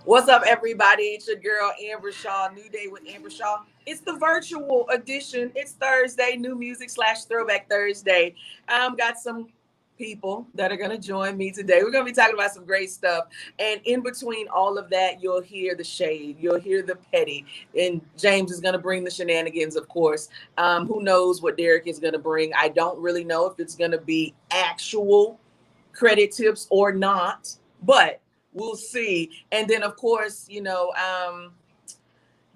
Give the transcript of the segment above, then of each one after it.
What's up, everybody? It's your girl, Amber Shaw. New Day with Amber Shaw. It's the virtual edition. It's Thursday, new music / throwback Thursday. Got some people that are going to join me today. We're going to be talking about some great stuff. And in between all of that, you'll hear the shade. You'll hear the petty. And James is going to bring the shenanigans, of course. Who knows what Derrick is going to bring? I don't really know if it's going to be actual credit tips or not, but we'll see. And then, of course, the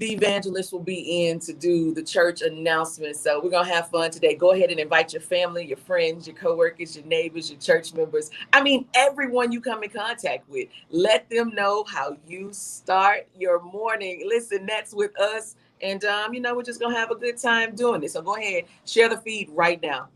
evangelist will be in to do the church announcement. So we're going to have fun today. Go ahead and invite your family, your friends, your coworkers, your neighbors, your church members. I mean, everyone you come in contact with. Let them know how you start your morning. Listen, that's with us. And, we're just going to have a good time doing this. So go ahead, share the feed right now.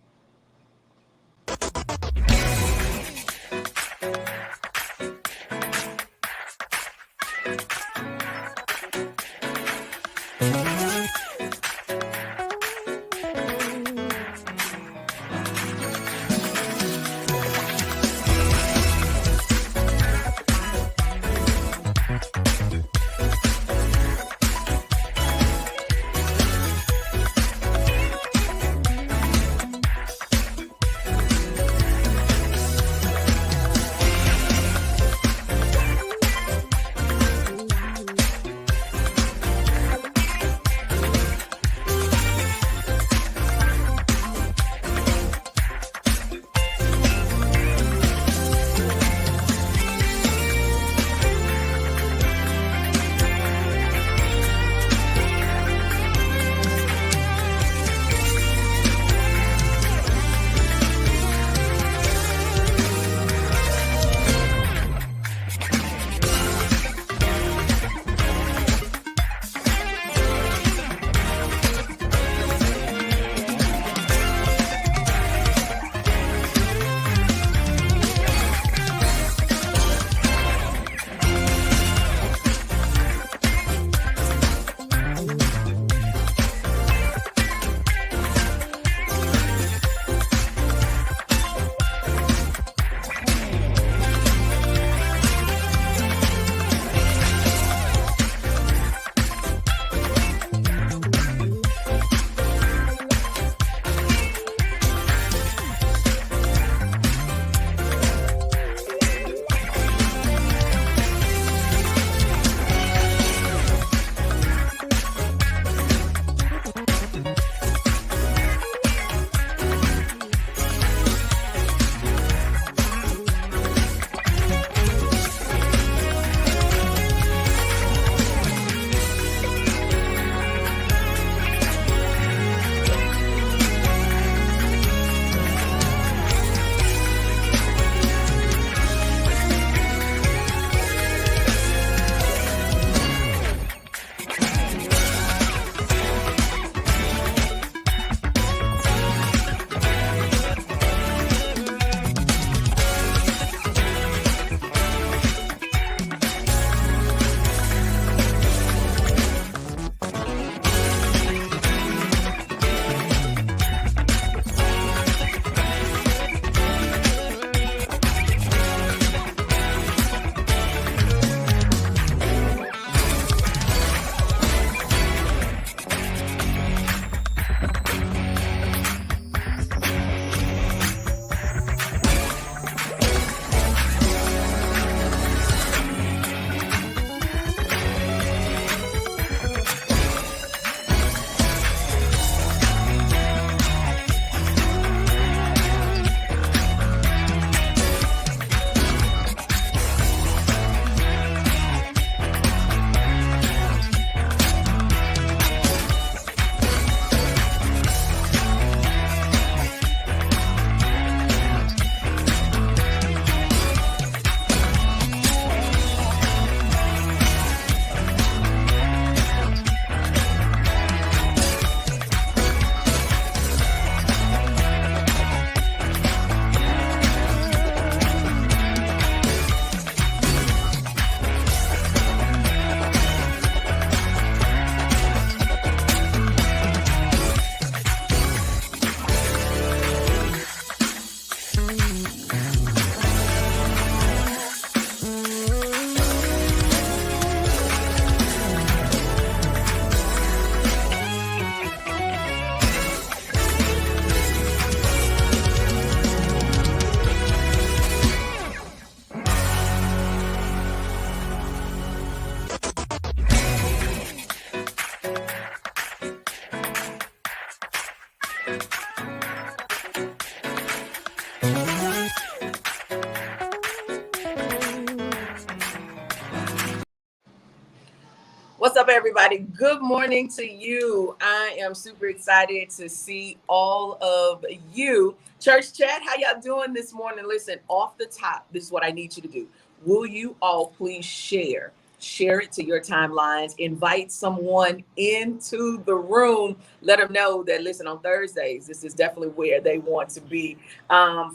What's up, everybody? Good morning to you. I am super excited to see all of you. Church chat, how y'all doing this morning? Listen, off the top, this is what I need you to do. Will you all please share? Share it to your timelines. Invite someone into the room. Let them know that, listen, on Thursdays, this is definitely where they want to be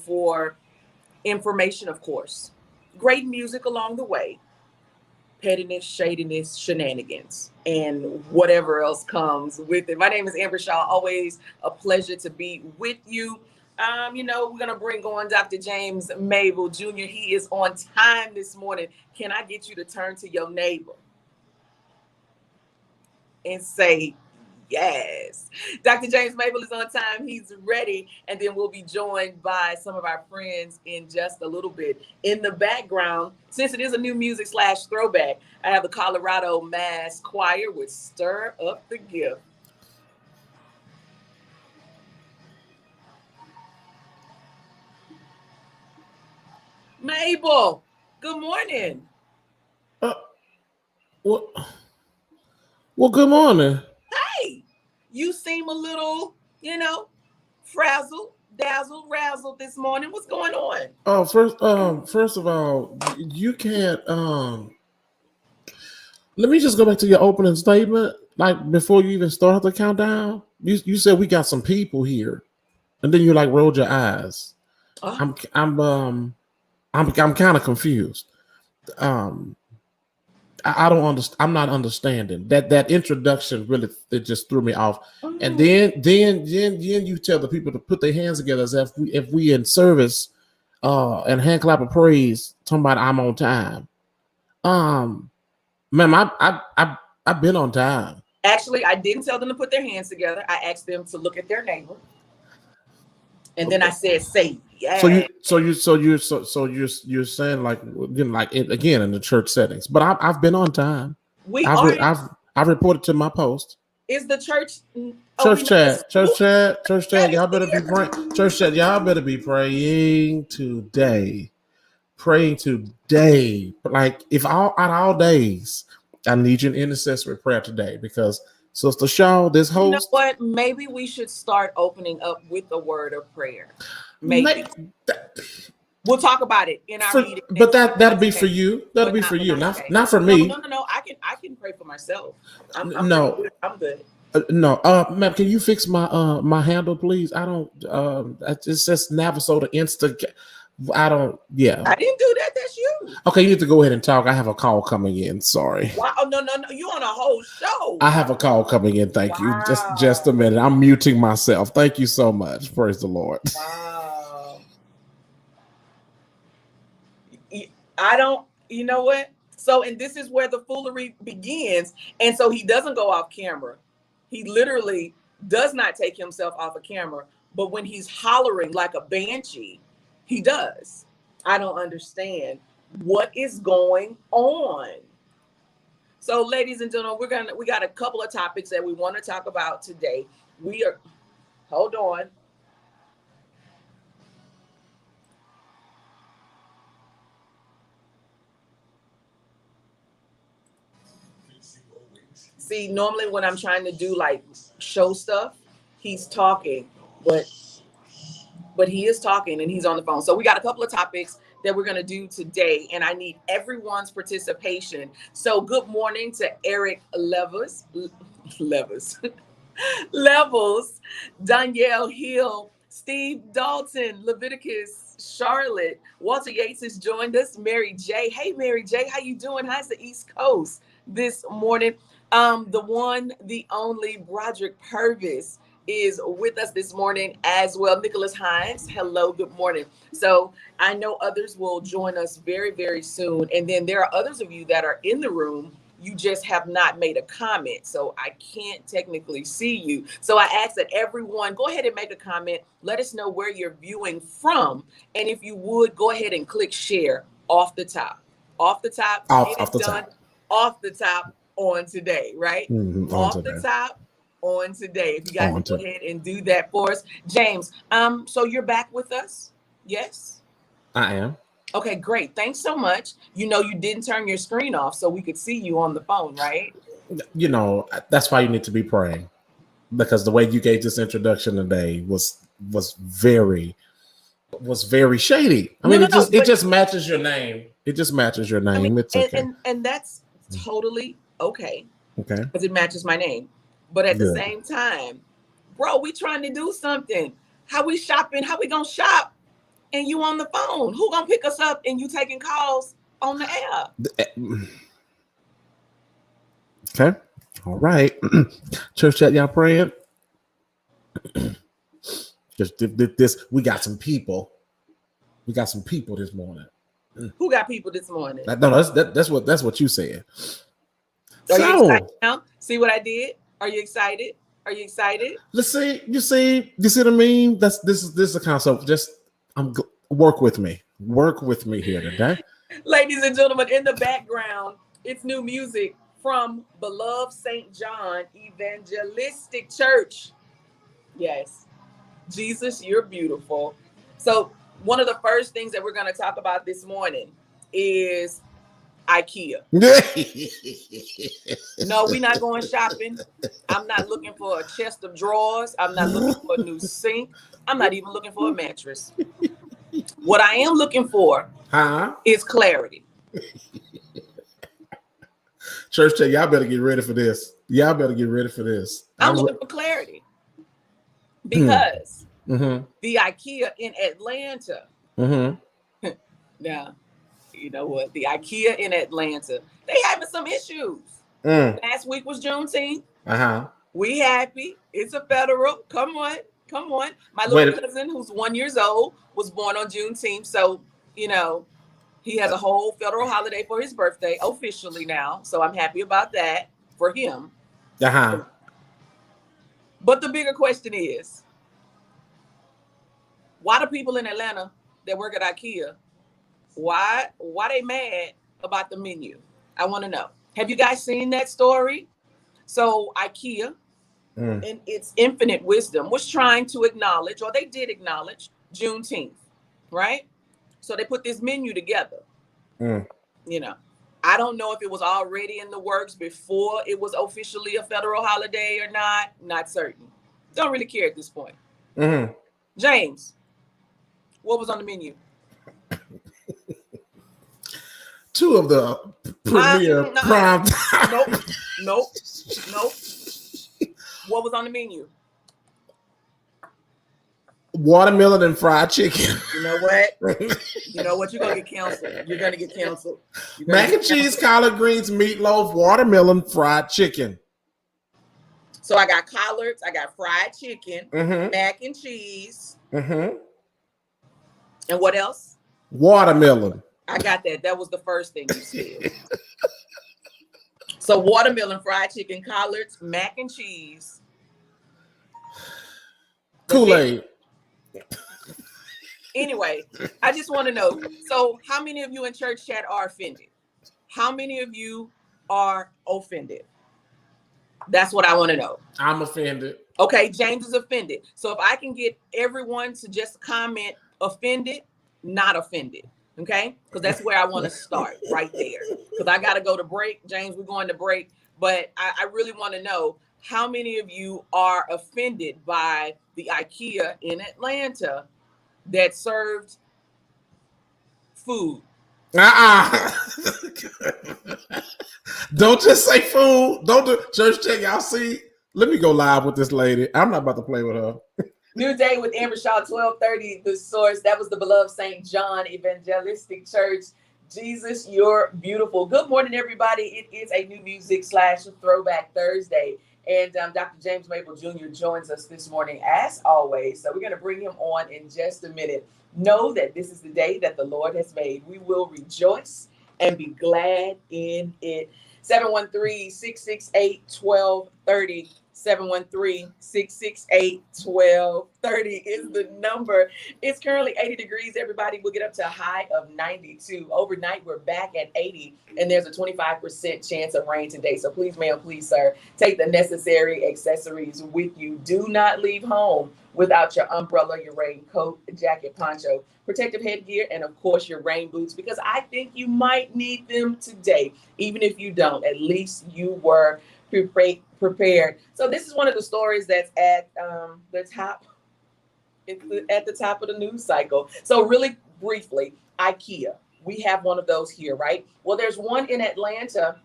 for information, of course. Great music along the way. Pettiness, shadiness, shenanigans, and whatever else comes with it. My name is Amber Shaw. Always a pleasure to be with you. We're gonna bring on Dr. James Mable Jr. He is on time this morning. Can I get you to turn to your neighbor and say yes? Dr. James Mable is on time. He's ready. And then we'll be joined by some of our friends in just a little bit. In the background, since it is a new music / throwback, I have the Colorado Mass Choir with Stir Up the Gift. Mable, good morning. Well, good morning. Hey, you seem a little, frazzled, dazzled, razzled this morning. What's going on? Oh, first of all, you can't. Let me just go back to your opening statement. Like before you even start the countdown, you said we got some people here, and then you like rolled your eyes. Oh. I'm kind of confused. I don't understand. I'm not understanding that introduction. Really, it just threw me off. Oh. And then you tell the people to put their hands together as if we in service, and hand clap of praise. Talking about I'm on time. Ma'am, I've been on time. Actually, I didn't tell them to put their hands together. I asked them to look at their neighbor, and then I said, "Say yes." You're saying like again in the church settings, but I've been on time. I've reported to my post. Is the church chat? Y'all better be praying. Church chat, y'all better be praying today. Praying today, like if all days, I need your intercessory prayer today because Sister Shaw, this host. You know what? Maybe we should start opening up with a word of prayer. Maybe. We'll talk about it in our meeting. But that'll be for you. That'll be for you, not for me. No. I can pray for myself. I'm good. Ma'am, can you fix my handle, please? I don't. It says Navasota Insta. I don't. Yeah. I didn't do that. That's you. Okay, you need to go ahead and talk. I have a call coming in. Sorry. Wow. Oh, no. You on a whole show. I have a call coming in. Thank you. Just a minute. I'm muting myself. Thank you so much. Praise the Lord. Wow. I don't. You know what? So, and this is where the foolery begins. And so he doesn't go off camera. He literally does not take himself off of camera. But when he's hollering like a banshee, he does. I don't understand what is going on. So, ladies and gentlemen, we got a couple of topics that we want to talk about today. Hold on. See, normally when I'm trying to do like show stuff, he's talking, but he is talking and he's on the phone. So we got a couple of topics that we're going to do today, and I need everyone's participation. So good morning to Eric Levels, Danielle Hill, Steve Dalton, Leviticus, Charlotte, Walter Yates has joined us, Mary J. Hey, Mary J, how you doing? How's the East Coast this morning? The one, the only Broderick Purvis is with us this morning as well. Nicholas Hines, hello, good morning. So I know others will join us very, very soon. And then there are others of you that are in the room. You just have not made a comment. So I can't technically see you. So I ask that everyone go ahead and make a comment. Let us know where you're viewing from. And if you would, go ahead and click share off the top. Off the top. Off the top. Off the top on today, right? Mm-hmm, off today. The top on today. If you guys can go ahead and do that for us. James, so you're back with us? Yes? I am. Okay, great. Thanks so much. You know, you didn't turn your screen off so we could see you on the phone, right? You know, that's why you need to be praying, because the way you gave this introduction today was very shady. I No, mean, no, no. it But just matches your name. It just matches your I mean, name. It's okay. and that's totally okay Okay. because it matches my name. But at the Good. same time, bro, we trying to do something. How we shopping? How we gonna shop? And you on the phone? Who gonna pick us up? And you taking calls on the air? Okay. All right. Church chat, y'all praying? Just this, we got some people. We got some people this morning. Who got people this morning? No, that's what you said. Are you excited now? See what I did? Are you excited? Are you excited? Let's see. You see what I mean? This is a concept. Just work with me. Work with me here today. Ladies and gentlemen, in the background, it's new music from beloved St. John Evangelistic Church. Yes, Jesus, you're beautiful. So one of the first things that we're going to talk about this morning is IKEA. No, we're not going shopping. I'm not looking for a chest of drawers. I'm not looking for a new sink. I'm not even looking for a mattress. What I am looking for is clarity. Church chat, y'all better get ready for this. Y'all better get ready for this. I'm looking for clarity because the IKEA in Atlanta. Now, you know what? The IKEA in Atlanta, they having some issues. Last week was Juneteenth. We happy. It's a federal. Come on. My little cousin, who's 1 year old, was born on Juneteenth. So, you know, he has a whole federal holiday for his birthday officially now. So I'm happy about that for him. But the bigger question is, why do people in Atlanta that work at IKEA, why they mad about the menu? I want to know. Have you guys seen that story? So IKEA, in its infinite wisdom, was trying to acknowledge, or they did acknowledge, Juneteenth, right? So they put this menu together. You know, I don't know if it was already in the works before it was officially a federal holiday or not. Not certain. Don't really care at this point. James, what was on the menu? Two of the premier prime. Nope. What was on the menu? Watermelon and fried chicken. You know what? You're gonna get canceled. You're gonna get canceled. Mac and cheese, collard greens, meatloaf, watermelon, fried chicken. So I got collards, I got fried chicken, mac and cheese. And what else? Watermelon. I got that. That was the first thing you said. So watermelon, fried chicken, collards, mac and cheese. Kool-Aid. Anyway, I just want to know. So how many of you in church chat are offended? How many of you are offended? That's what I want to know. I'm offended. Okay, James is offended. So if I can get everyone to just comment offended, not offended. Okay, because that's where I want to start right there. Because I got to go to break. James, we're going to break. But I really want to know how many of you are offended by the IKEA in Atlanta that served food. Don't just say food. Don't do church check. Y'all see? Let me go live with this lady. I'm not about to play with her. New Day with Amber Shaw, 12:30 The Source. That was the beloved St. John Evangelistic Church. Jesus, you're beautiful. Good morning, everybody. It is a new music / throwback Thursday. And Dr. James Mable Jr. joins us this morning, as always. So we're going to bring him on in just a minute. Know that this is the day that the Lord has made. We will rejoice and be glad in it. 713-668-1230. 713-668-1230 is the number. It's currently 80 degrees. Everybody will get up to a high of 92. Overnight, we're back at 80, and there's a 25% chance of rain today. So please, ma'am, please, sir, take the necessary accessories with you. Do not leave home without your umbrella, your raincoat, jacket, poncho, protective headgear, and of course your rain boots, because I think you might need them today. Even if you don't, at least you were prepared. So this is one of the stories that's at the top. It's at the top of the news cycle. So really briefly, IKEA. We have one of those here, right? Well, there's one in Atlanta,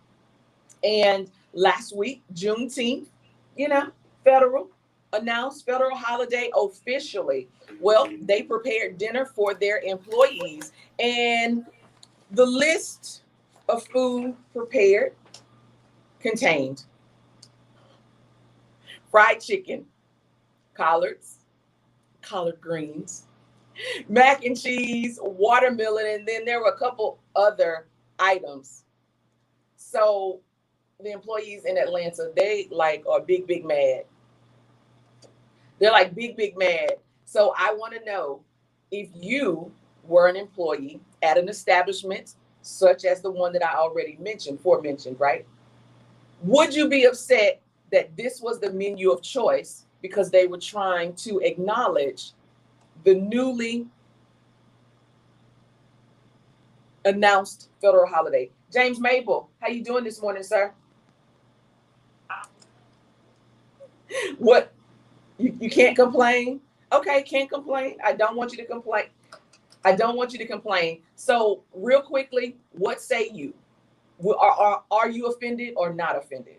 and last week, Juneteenth, federal holiday officially. Well, they prepared dinner for their employees, and the list of food prepared contained fried chicken, collards, collard greens, mac and cheese, watermelon, and then there were a couple other items. So the employees in Atlanta, they are big mad. They're like big mad. So I want to know, if you were an employee at an establishment such as the one that I already mentioned, right? Would you be upset that this was the menu of choice because they were trying to acknowledge the newly announced federal holiday? James Mable, how you doing this morning, sir? What? You can't complain? Okay, can't complain. I don't want you to complain. So real quickly, what say you? Are you offended or not offended?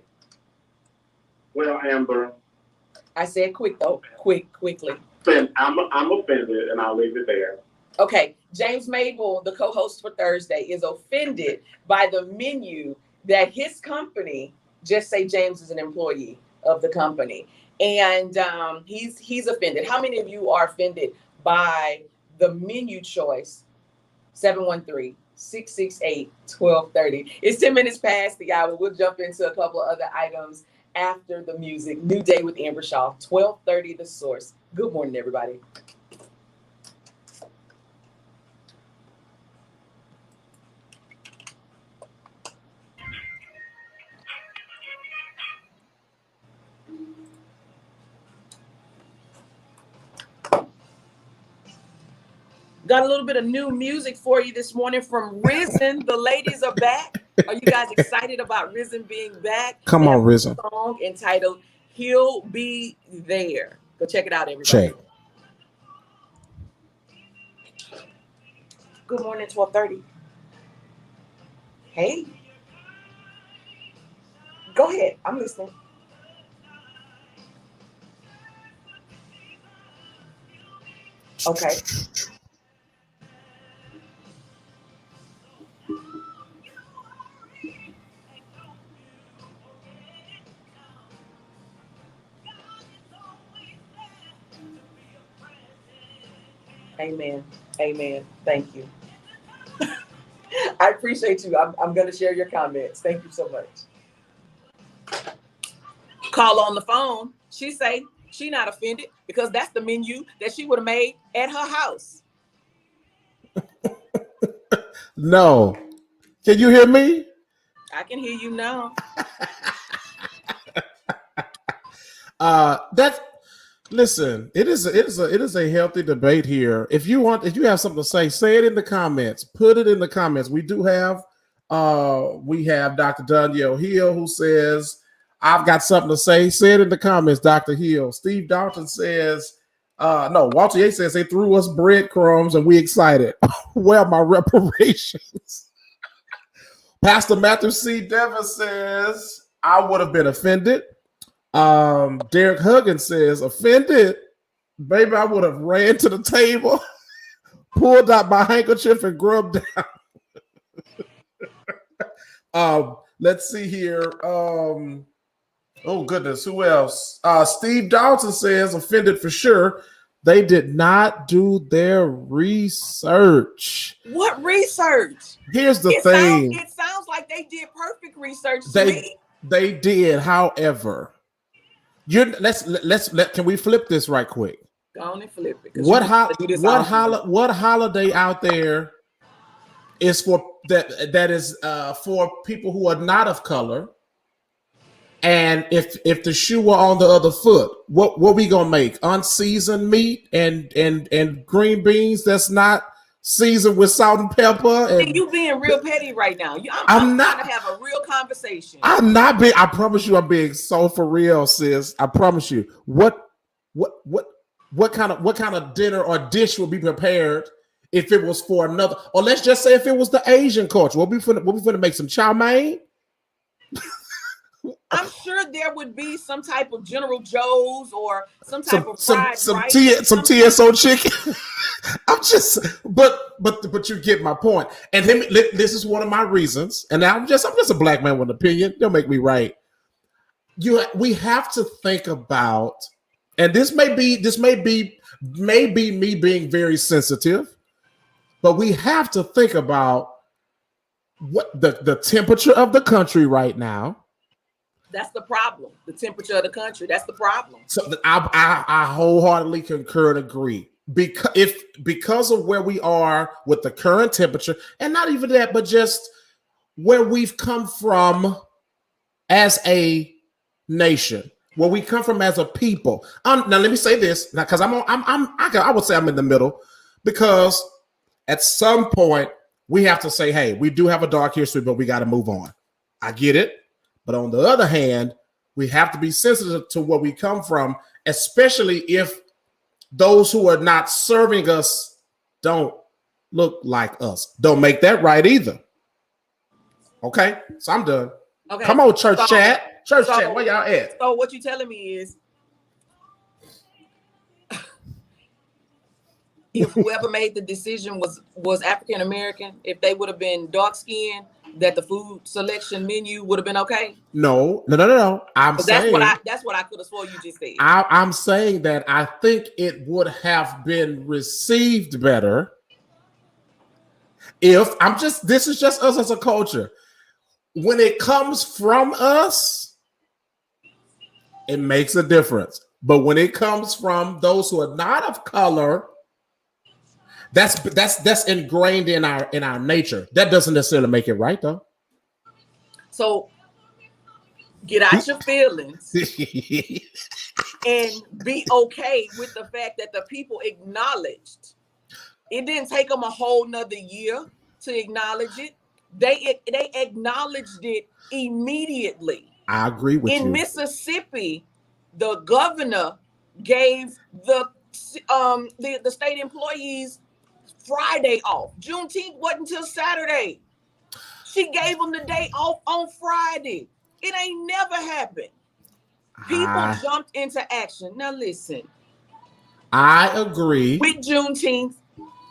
Well, Amber, I said quick though. Quickly. I'm offended, and I'll leave it there. Okay, James Mable, the co-host for Thursday, is offended by the menu that his company, just say James is an employee of the company, and he's offended. How many of you are offended by the menu choice? 713-668-1230. It's 10 minutes past the hour. We'll jump into a couple of other items after the music. New Day with Amber Shaw, 1230 The Source. Good morning, everybody. Got a little bit of new music for you this morning from Risen. The ladies are back. Are you guys excited about Risen being back? Come on, Risen. A song entitled "He'll Be There." Go check it out, everybody. Check. Good morning, 1230. Hey. Go ahead. I'm listening. Okay. Amen. Thank you. I appreciate you. I'm going to share your comments. Thank you so much. Call on the phone. She say she not offended because that's the menu that she would have made at her house. No. Can you hear me? I can hear you now. Listen, it is a healthy debate here. If you have something to say it in the comments. Put it in the comments. We have Dr. Danielle Hill who says, I've got something to say. Say it in the comments, Dr. Hill. Steve Dalton says, Walter Yates says they threw us breadcrumbs and we excited. Well, my reparations. Pastor Matthew C. Devon says, I would have been offended. Derrick Huggins says, offended? Baby, I would have ran to the table, pulled out my handkerchief and grubbed down. Let's see here. Oh, goodness. Who else? Steve Dalton says, offended for sure. They did not do their research. What research? Here's the thing. It sounds like they did perfect research. They did, however. Can we flip this right quick? Go on and flip it. What holiday out there is for that is for people who are not of color? And if the shoe were on the other foot, what we gonna make? Unseasoned meat and green beans that's not seasoned with salt and pepper. And you being real petty right now. I'm I'm not trying to have a real conversation. I'm not being. I promise you, I'm being so for real, sis. I promise you. What kind of dinner or dish would be prepared if it was for another? Or let's just say if it was the Asian culture, we'll be finna make some chow mein. I'm sure there would be some type of General Joe's or some type of fried rice. Some TSO chicken. I'm just, but you get my point. And this is one of my reasons. And I'm just a black man with an opinion. Don't make me right. We have to think about, and this may be me being very sensitive, but we have to think about what the temperature of the country right now. That's the problem. The temperature of the country. That's the problem. So I wholeheartedly concur and agree. Because of where we are with the current temperature, and not even that, but just where we've come from as a nation, where we come from as a people. Now let me say this, because I would say I'm in the middle, because at some point we have to say, hey, we do have a dark history, but we got to move on. I get it. But on the other hand, we have to be sensitive to where we come from, especially if those who are not serving us don't look like us. Don't make that right either. Okay, so I'm done. Okay. Come on, church chat. Church chat, where y'all at? So what you telling me is, if whoever made the decision was African American, if they would have been dark skinned, that the food selection menu would have been okay? No. I'm saying that's what I could have sworn you just said. I'm saying that I think it would have been received better if this is just us as a culture. When it comes from us, it makes a difference. But when it comes from those who are not of color, that's ingrained in our nature. That doesn't necessarily make it right, though. So get out your feelings and be okay with the fact that the people acknowledged. It didn't take them a whole nother year to acknowledge it. They acknowledged it immediately. I agree with you. In Mississippi, the governor gave the state employees Friday off. Juneteenth wasn't until Saturday. She gave them the day off on Friday. It ain't never happened. People jumped into action. Now listen. I agree. With Juneteenth,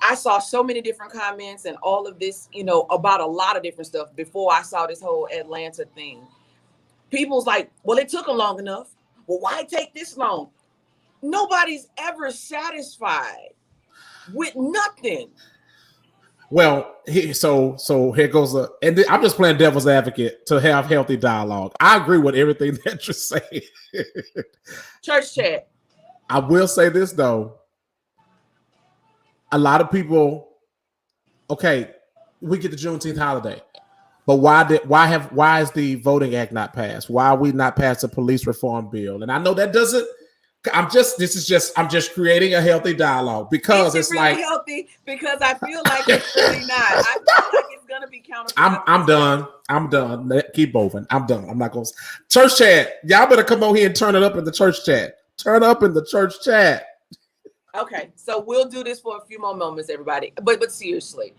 I saw so many different comments and all of this, about a lot of different stuff before I saw this whole Atlanta thing. People's like, well, it took them long enough. Well, why take this long? Nobody's ever satisfied with nothing. Well, so here goes and I'm just playing devil's advocate to have healthy dialogue. I agree with everything that you're saying. Church chat. I will say this though. A lot of people, okay, we get the Juneteenth holiday, but why is the Voting Act not passed? Why are we not passed a police reform bill? And I know that doesn't. I'm just creating a healthy dialogue because it's really like healthy, because I feel like it's really not. I feel like it's gonna be counterproductive. I'm done. Keep moving. I'm done. I'm not going. Church chat, y'all better come on here and turn it up in the church chat. Turn up in the church chat. Okay, so we'll do this for a few more moments, everybody. But seriously,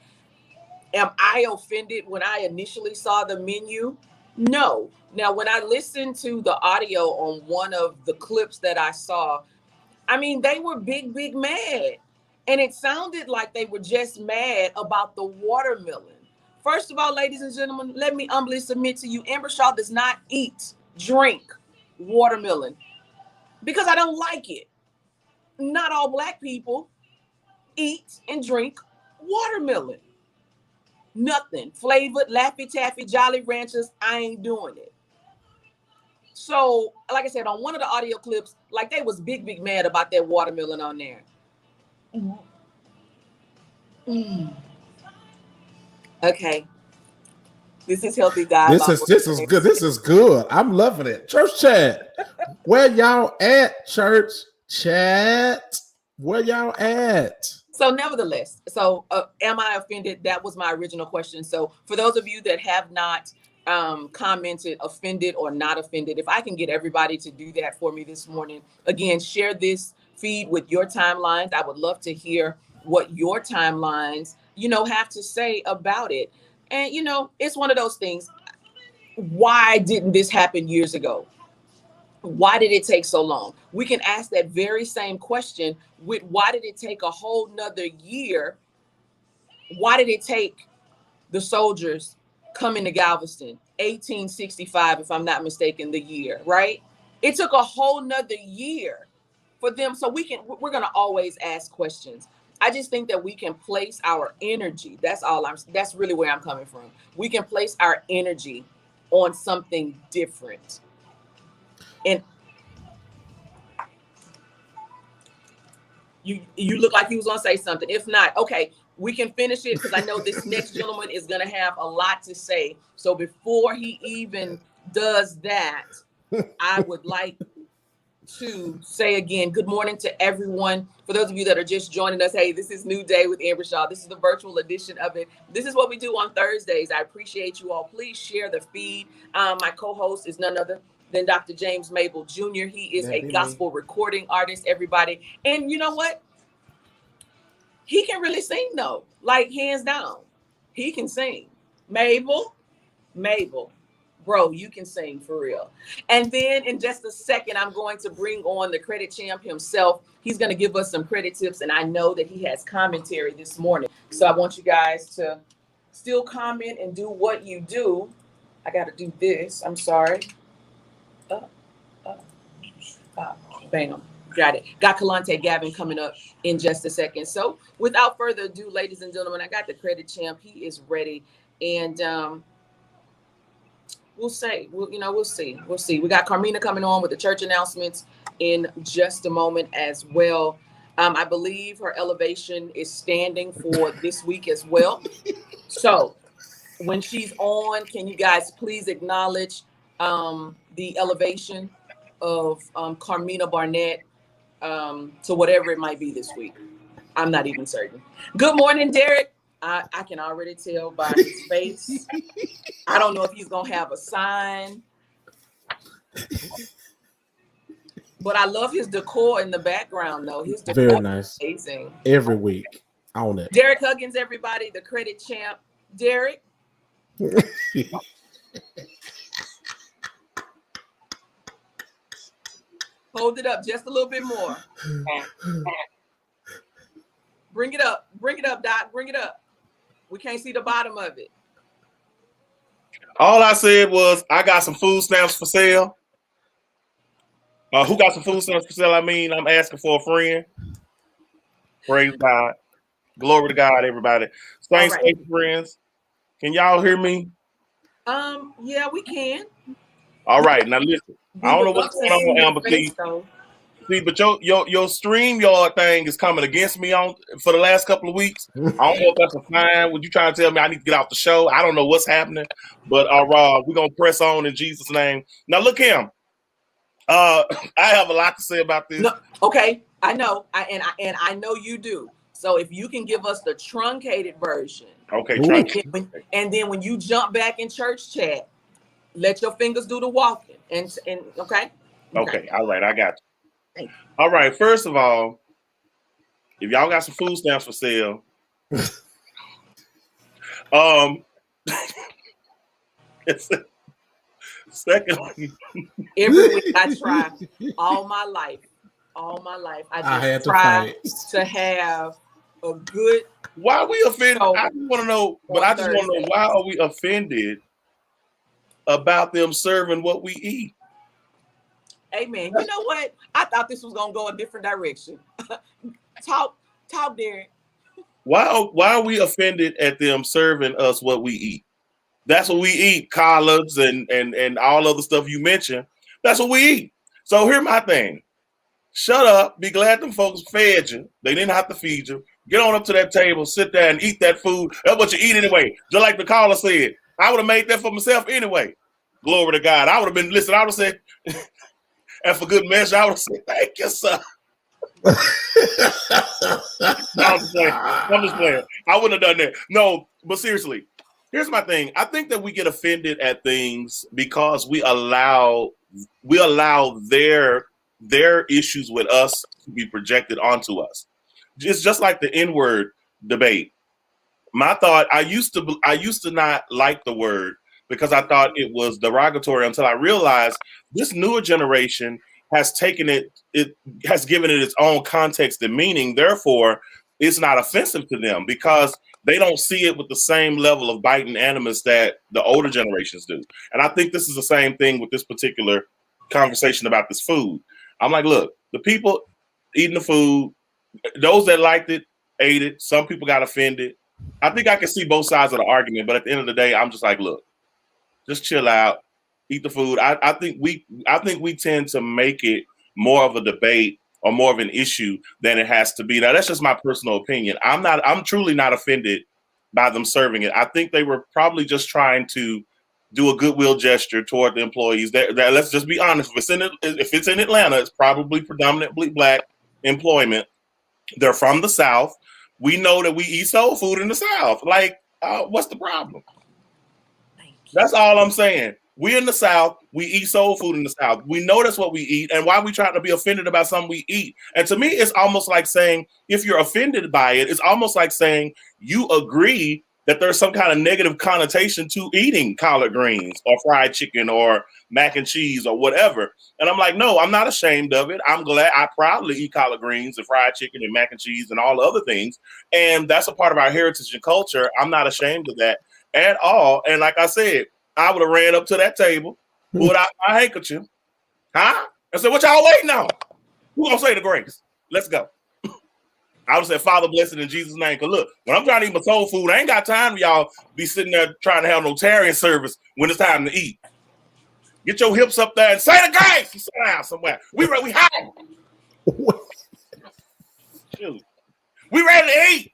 am I offended when I initially saw the menu? No. Now, when I listened to the audio on one of the clips that I saw, I mean, they were big mad. And it sounded like they were just mad about the watermelon. First of all, ladies and gentlemen, let me humbly submit to you, Amber Shaw does not drink watermelon because I don't like it. Not all Black people eat and drink watermelon. Nothing. Flavored, Laffy Taffy, Jolly Ranchers, I ain't doing it. So, like I said, on one of the audio clips, like they was big mad about that watermelon on there. Okay. This is healthy dialogue. This is good. This is good. I'm loving it. Church chat. Where y'all at, church chat? Where y'all at? So nevertheless, am I offended? That was my original question. So for those of you that have not commented, offended or not offended, if I can get everybody to do that for me this morning, again, share this feed with your timelines. I would love to hear what your timelines, have to say about it. And, it's one of those things. Why didn't this happen years ago? Why did it take so long? We can ask that very same question with why did it take a whole nother year? Why did it take the soldiers coming to Galveston, 1865, if I'm not mistaken, the year, right? It took a whole nother year for them. So we're going to always ask questions. I just think that we can place our energy. That's really where I'm coming from. We can place our energy on something different. And you look like you was gonna say something. If not, okay, we can finish it because I know this next gentleman is gonna have a lot to say. So before he even does that, I would like to say again, good morning to everyone. For those of you that are just joining us, hey, this is New Day with Amber Shaw. This is the virtual edition of it. This is what we do on Thursdays. I appreciate you all. Please share the feed. My co-host is none other than Dr. James Mable Jr. He is a gospel recording artist, everybody. And you know what? He can really sing though, like hands down. He can sing. Mable, bro, you can sing for real. And then in just a second, I'm going to bring on the credit champ himself. He's going to give us some credit tips. And I know that he has commentary this morning. So I want you guys to still comment and do what you do. I got to do this. I'm sorry. Bam. Got it. Got Kalante Gavin coming up in just a second. So without further ado, ladies and gentlemen, I got the credit champ. He is ready. And we'll see. We'll see. We got Carmina coming on with the church announcements in just a moment as well. I believe her elevation is standing for this week as well. So when she's on, can you guys please acknowledge the elevation of Carmina Barnett to whatever it might be this week? I'm not even certain. Good morning, Derrick. I can already tell by his face. I don't know if he's gonna have a sign, but I love his decor in the background, though. His decor very nice. Amazing. Every week on it. Derrick Huggins, everybody, the credit champ. Derrick. Hold it up just a little bit more. Bring it up, Doc. Bring it up. We can't see the bottom of it. All I said was I got some food stamps for sale. Who got some food stamps for sale? I mean, I'm asking for a friend. Praise God. Glory to God, everybody. Thanks, right. Friends. Can y'all hear me? Yeah, we can. All right, now listen. I don't know what's going on, Amber. See, but your StreamYard thing is coming against me for the last couple of weeks. I don't know if that's a fine. Would you trying to tell me I need to get off the show? I don't know what's happening, but we're gonna press on in Jesus' name. Now look him. I have a lot to say about this. No, okay, I know, I know you do. So if you can give us the truncated version, okay, and then when you jump back in church chat, let your fingers do the walking, and okay. Okay, all right, I got you. All right, first of all, if y'all got some food stamps for sale, secondly, every week I try all my life, I just try to have a good. Why are we offended? I just want to know, but I just want to know why are we offended about them serving what we eat? Amen. You know what? I thought this was gonna go a different direction. Talk, Derrick. Why are we offended at them serving us what we eat? That's what we eat, collards and all other stuff you mentioned. That's what we eat. So here's my thing. Shut up. Be glad them folks fed you. They didn't have to feed you. Get on up to that table, sit there and eat that food. That's what you eat anyway. Just like the caller said. I would have made that for myself anyway. Glory to God. I would have been, listen, I would have said, and for good measure, I would have said, thank you, sir. No, I'm just playing. I'm just playing. I wouldn't have done that. No, but seriously, here's my thing. I think that we get offended at things because we allow their issues with us to be projected onto us. It's just like the N-word debate. My thought, I used to not like the word because I thought it was derogatory until I realized this newer generation has taken it has given it its own context and meaning. Therefore, it's not offensive to them because they don't see it with the same level of bite and animus that the older generations do. And I think this is the same thing with this particular conversation about this food. I'm like, look, the people eating the food, those that liked it, ate it. Some people got offended. I think I can see both sides of the argument, but at the end of the day, I'm just like, look, just chill out, eat the food. I think we tend to make it more of a debate or more of an issue than it has to be. Now, that's just my personal opinion. I'm truly not offended by them serving it. I think they were probably just trying to do a goodwill gesture toward the employees. That let's just be honest. If it's in Atlanta, it's probably predominantly Black employment. They're from the South. We know that we eat soul food in the South. Like, what's the problem? That's all I'm saying. We're in the South. We eat soul food in the South. We know that's what we eat. And why are we trying to be offended about something we eat? And to me, it's almost like saying, if you're offended by it, it's almost like saying you agree that there's some kind of negative connotation to eating collard greens or fried chicken or mac and cheese or whatever. And I'm like, no, I'm not ashamed of it. I'm glad. I proudly eat collard greens and fried chicken and mac and cheese and all the other things. And that's a part of our heritage and culture. I'm not ashamed of that at all. And like I said, I would have ran up to that table, pulled out my handkerchief, and said, what y'all waiting on? Who gonna say the grace? Let's go. I would have said, Father, bless it in Jesus' name. Because look, when I'm trying to eat my soul food, I ain't got time for y'all be sitting there trying to have no tarrying service when it's time to eat. Get your hips up there and say the grace. You sit down somewhere. We home. We ready to eat.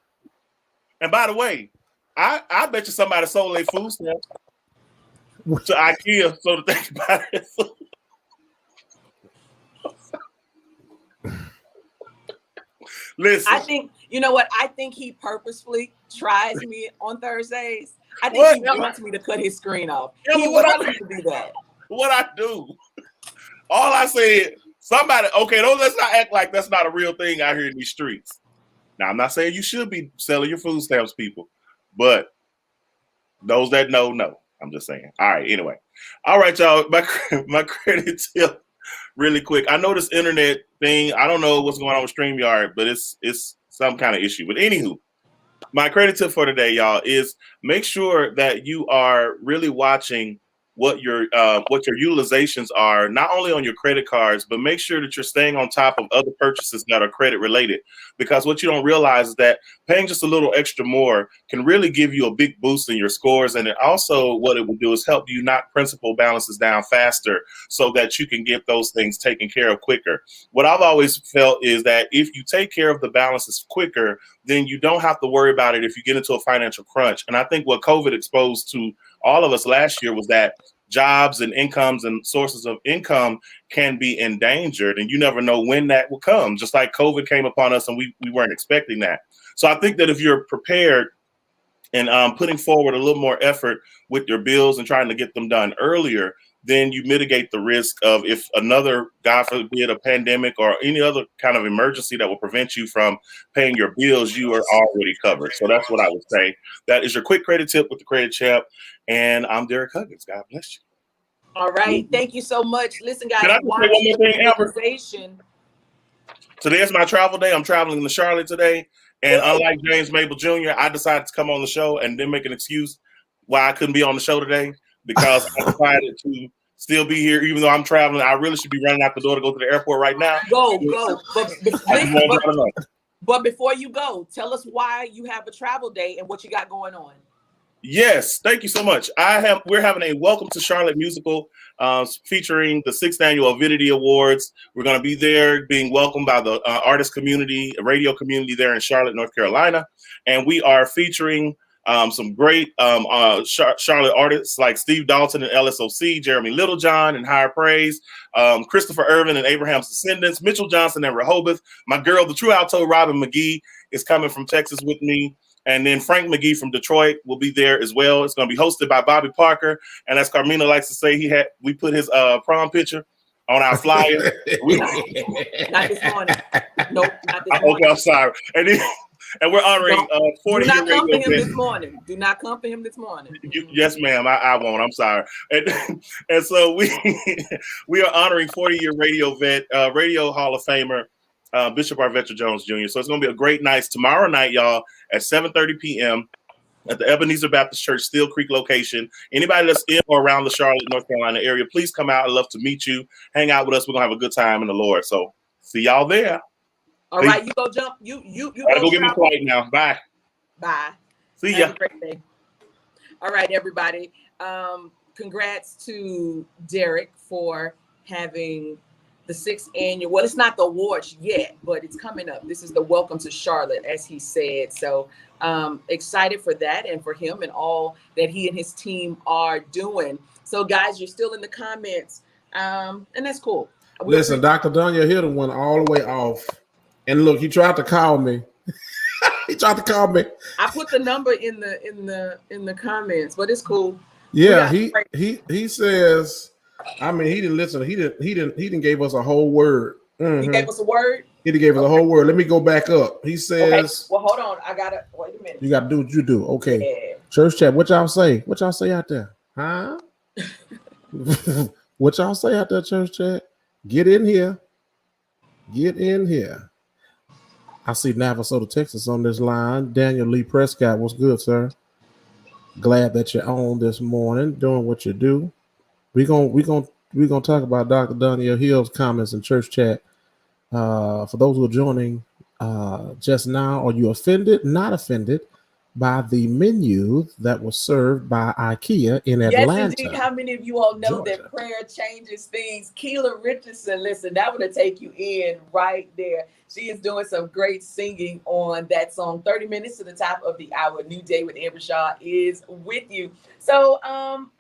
And by the way, I bet you somebody sold their food stamps to IKEA so that they can buy their food. Listen. I think, you know what? I think he purposefully tries me on Thursdays. I think he wants me to cut his screen off. He wants me to do that. What I do? All I said, somebody, okay, let's not act like that's not a real thing out here in these streets. Now, I'm not saying you should be selling your food stamps, people, but those that know. I'm just saying. All right, anyway. All right, y'all. My credit tip really quick. I know this internet thing. I don't know what's going on with StreamYard, but it's some kind of issue. But anywho, my credit tip for today, y'all, is make sure that you are really watching what your utilizations are, not only on your credit cards, but make sure that you're staying on top of other purchases that are credit related. Because what you don't realize is that paying just a little extra more can really give you a big boost in your scores. And it also, what it will do is help you knock principal balances down faster so that you can get those things taken care of quicker. What I've always felt is that if you take care of the balances quicker, then you don't have to worry about it if you get into a financial crunch. And I think what COVID exposed to all of us last year was that jobs and incomes and sources of income can be endangered, and you never know when that will come. Just like COVID came upon us and we weren't expecting that. So I think that if you're prepared and putting forward a little more effort with your bills and trying to get them done earlier, then you mitigate the risk of if another, God forbid, a pandemic or any other kind of emergency that will prevent you from paying your bills, you are already covered. So that's what I would say. That is your quick credit tip with the Credit Champ. And I'm Derrick Huggins. God bless you. All right. Thank you so much. Listen, guys. Can I just say one more thing, Amber? Conversation. Today is my travel day. I'm traveling to Charlotte today. And unlike James Mable Jr., I decided to come on the show and then make an excuse why I couldn't be on the show today, because I decided to still be here even though I'm traveling. I really should be running out the door to go to the airport right now. Go. But before you go, tell us why you have a travel day and what you got going on. Yes, thank you so much. We're having a Welcome to Charlotte musical featuring the 6th annual Avidity Awards. We're going to be there being welcomed by the artist community, radio community there in Charlotte, North Carolina. And we are featuring some great Charlotte artists like Steve Dalton and LSOC, Jeremy Littlejohn and Higher Praise, Christopher Irvin and Abraham's Descendants, Mitchell Johnson and Rehoboth. My girl, the true alto Robin McGee, is coming from Texas with me. And then Frank McGee from Detroit will be there as well. It's going to be hosted by Bobby Parker. And as Carmina likes to say, we put his prom picture on our flyer. Not this morning. Nope, not this morning. Okay, I'm sorry. And we're honoring 40 year radio. Do not come for him this morning. Do not come for him this morning. Yes, ma'am. I won't. I'm sorry. And so we are honoring 40-year radio vet, Radio Hall of Famer, Bishop Arvetra Jones Jr. So it's going to be a great night tomorrow night, y'all, at 7:30 p.m. at the Ebenezer Baptist Church, Steel Creek location. Anybody that's in or around the Charlotte, North Carolina area, please come out. I'd love to meet you. Hang out with us. We're going to have a good time in the Lord. So see y'all there. All right, you go jump. You gotta go get me quiet now. Bye. Bye. See ya. Have a great day. All right, everybody. Congrats to Derrick for having the 6th annual. Well, it's not the awards yet, but it's coming up. This is the Welcome to Charlotte, as he said. So excited for that and for him and all that he and his team are doing. So, guys, you're still in the comments, and that's cool. Listen, Dr. Danya hit him one all the way off. And look, he tried to call me. He tried to call me. I put the number in the comments, but it's cool. Yeah, he says. I mean, he didn't listen. He didn't give us a whole word. He gave us a word. He gave us a whole word. Let me go back up. He says. Okay. Well, hold on. I gotta wait a minute. You gotta do what you do. Okay. Yeah. Church chat. What y'all say? What y'all say out there? Huh? What y'all say out there, church chat? Get in here. Get in here. I see Navasota, Texas on this line. Daniel Lee Prescott, what's good, sir? Glad that you're on this morning, doing what you do. We're gonna talk about Dr. Daniel Hill's comments in church chat. For those who are joining just now, are you offended? Not offended by the menu that was served by IKEA in Atlanta? Yes, indeed. How many of you all know Georgia. that prayer changes things? Keela Richardson, listen, that would take you in right there. She is doing some great singing on that song. 30 minutes to the top of the hour. New Day with Amber Shaw is with you. So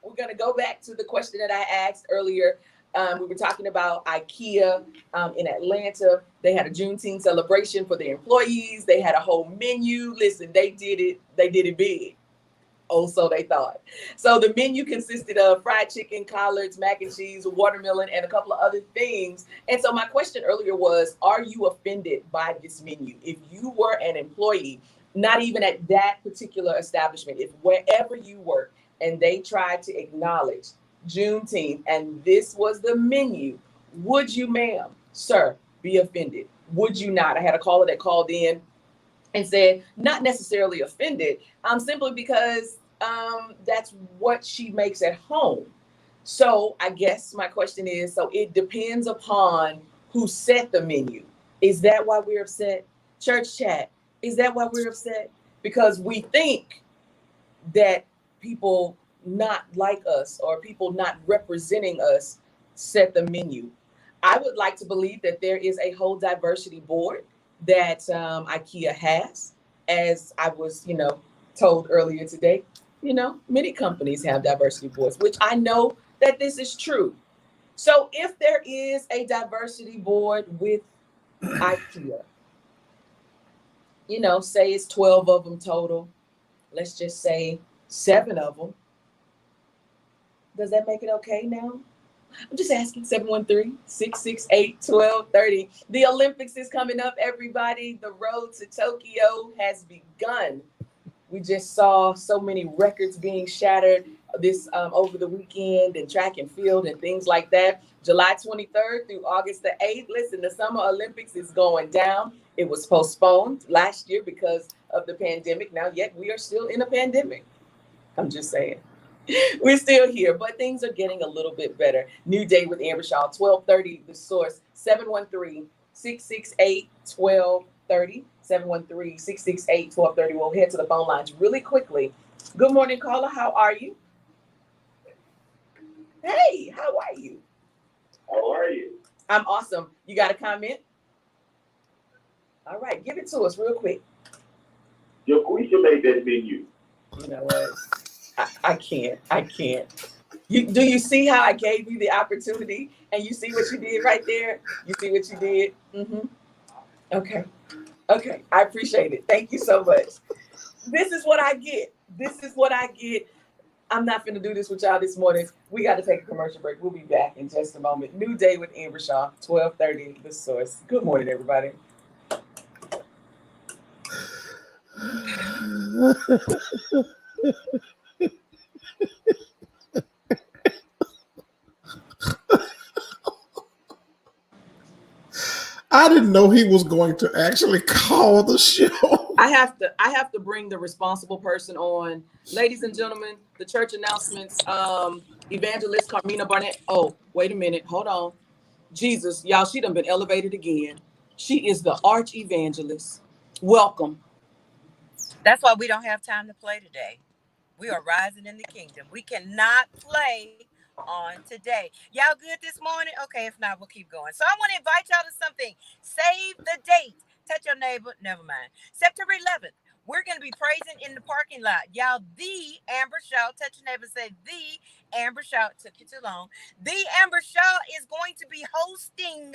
we're going to go back to the question that I asked earlier. We were talking about IKEA in Atlanta. They had a Juneteenth celebration for their employees. They had a whole menu. Listen, they did it big. Oh, so they thought. So the menu consisted of fried chicken, collards, mac and cheese, watermelon, and a couple of other things. And so my question earlier was, are you offended by this menu? If you were an employee, not even at that particular establishment, if wherever you work and they tried to acknowledge Juneteenth and this was the menu, would you, ma'am, sir, be offended? Would you not? I had a caller that called in and said, not necessarily offended, simply because that's what she makes at home. So I guess my question is, so it depends upon who set the menu. Is that why we're upset? Church chat, is that why we're upset? Because we think that people not like us or people not representing us set the menu. I would like to believe that there is a whole diversity board that IKEA has, as I was, told earlier today. Many companies have diversity boards, which I know that this is true. So if there is a diversity board with IKEA, say it's 12 of them total, let's just say 7 of them. Does that make it okay now? I'm just asking. 713-668-1230. The Olympics is coming up, everybody. The road to Tokyo has begun. We just saw so many records being shattered this over the weekend in track and field and things like that. July 23rd through August the 8th. Listen, the Summer Olympics is going down. It was postponed last year because of the pandemic. Now, yet we are still in a pandemic. I'm just saying. We're still here, but things are getting a little bit better. New Day with Amber Shaw, 1230, The Source, 713-668-1230, 713-668-1230. We'll head to the phone lines really quickly. Good morning, caller. How are you? Hey, how are you? How are you? I'm awesome. You got a comment? All right, give it to us real quick. Your Quisha made that menu. You know what? I can't. I can't. Do you see how I gave you the opportunity, and you see what you did right there? You see what you did? Mm-hmm. Okay. Okay. I appreciate it. Thank you so much. This is what I get. This is what I get. I'm not going to do this with y'all this morning. We got to take a commercial break. We'll be back in just a moment. New day with Amber Shaw, 12:30, The Source. Good morning, everybody. I didn't know he was going to actually call the show. I have to bring the responsible person on. Ladies and gentlemen, the church announcements, evangelist Carmina Barnett. Oh, wait a minute. Hold on. Jesus, y'all, she done been elevated again. She is the arch evangelist. Welcome. That's why we don't have time to play today. We are rising in the kingdom. We cannot play on today. Y'all good this morning? Okay, if not, we'll keep going. So I want to invite y'all to something. Save the date. Touch your neighbor. Never mind. September 11th. We're going to be praising in the parking lot. Y'all, the Amber Shaw. Touch your neighbor. Say, the Amber Shaw. Took you too long. The Amber Shaw is going to be hosting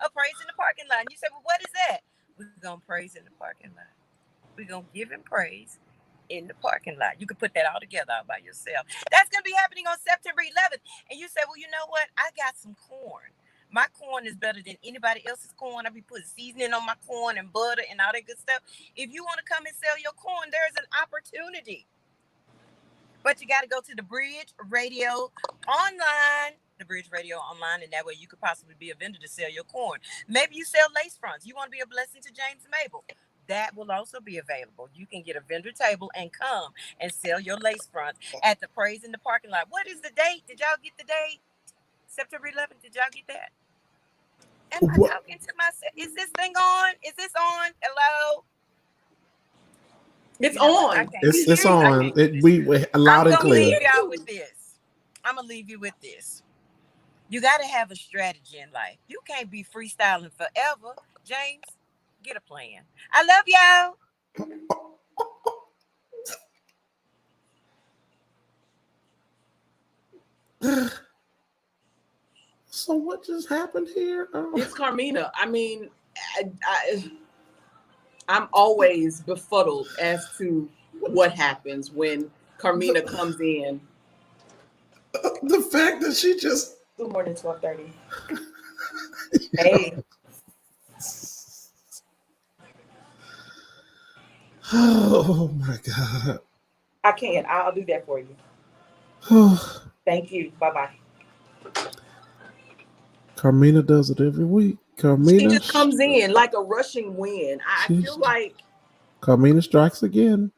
a praise in the parking lot. And you say, well, what is that? We're going to praise in the parking lot. We're going to give him praise in the parking lot. You can put that all together all by yourself. That's going to be happening on September 11th. And you say, well, you know what? I got some corn. My corn is better than anybody else's corn. I be putting seasoning on my corn and butter and all that good stuff. If you want to come and sell your corn, there's an opportunity. But you got to go to the Bridge Radio Online. The Bridge Radio Online, and that way you could possibly be a vendor to sell your corn. Maybe you sell lace fronts. You want to be a blessing to James and Mable. That will also be available. You can get a vendor table and come and sell your lace fronts at the Praise in the parking lot. What is the date? Did y'all get the date? September 11th. Did y'all get that? Am I talking to myself? Is this thing on? Is this on? Hello? It's on. It's on. We loud and clear. I'm going to leave y'all with this. I'm going to leave you with this. You got to have a strategy in life. You can't be freestyling forever, James. Get a plan. I love y'all. So what just happened here? It's Carmina. I mean, I'm always befuddled as to what happens when Carmina comes in. The fact that she just... Good morning, 12:30. Hey. Oh my God. I can't. I'll do that for you. Thank you. Bye-bye. Carmina does it every week. Carmina, she just comes in like a rushing wind. I feel like Carmina strikes again.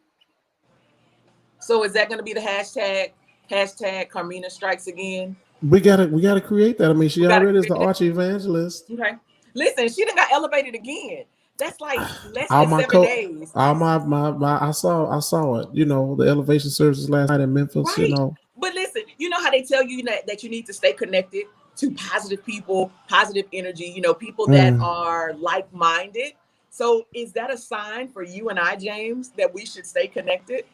So is that going to be the hashtag? Hashtag Carmina strikes again. We gotta create that. I mean, she already is the arch evangelist. Okay. Listen, she done got elevated again. That's like less than 7 days. I saw it. You know, the elevation services last night in Memphis. Right. You know. But listen, you know how they tell you that you need to stay connected to positive people, positive energy, you know, people that are like-minded. So is that a sign for you and I, James, that we should stay connected?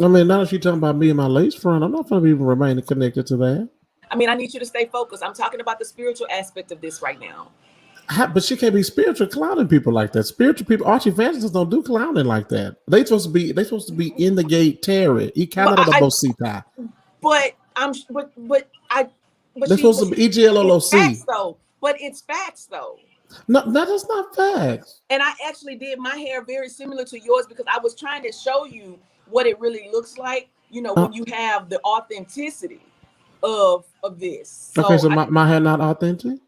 I mean, now that you're talking about me and my lace front, I'm not going to be remaining connected to that. I mean, I need you to stay focused. I'm talking about the spiritual aspect of this right now. But she can't be spiritual clowning people like that. Spiritual people, arch evangelists don't do clowning like that. They supposed to be in the gate, Terry. They're supposed to be EGLOC. But it's facts though. No, that is not facts. And I actually did my hair very similar to yours because I was trying to show you what it really looks like, you know, when you have the authenticity of this. So okay, so my hair not authentic?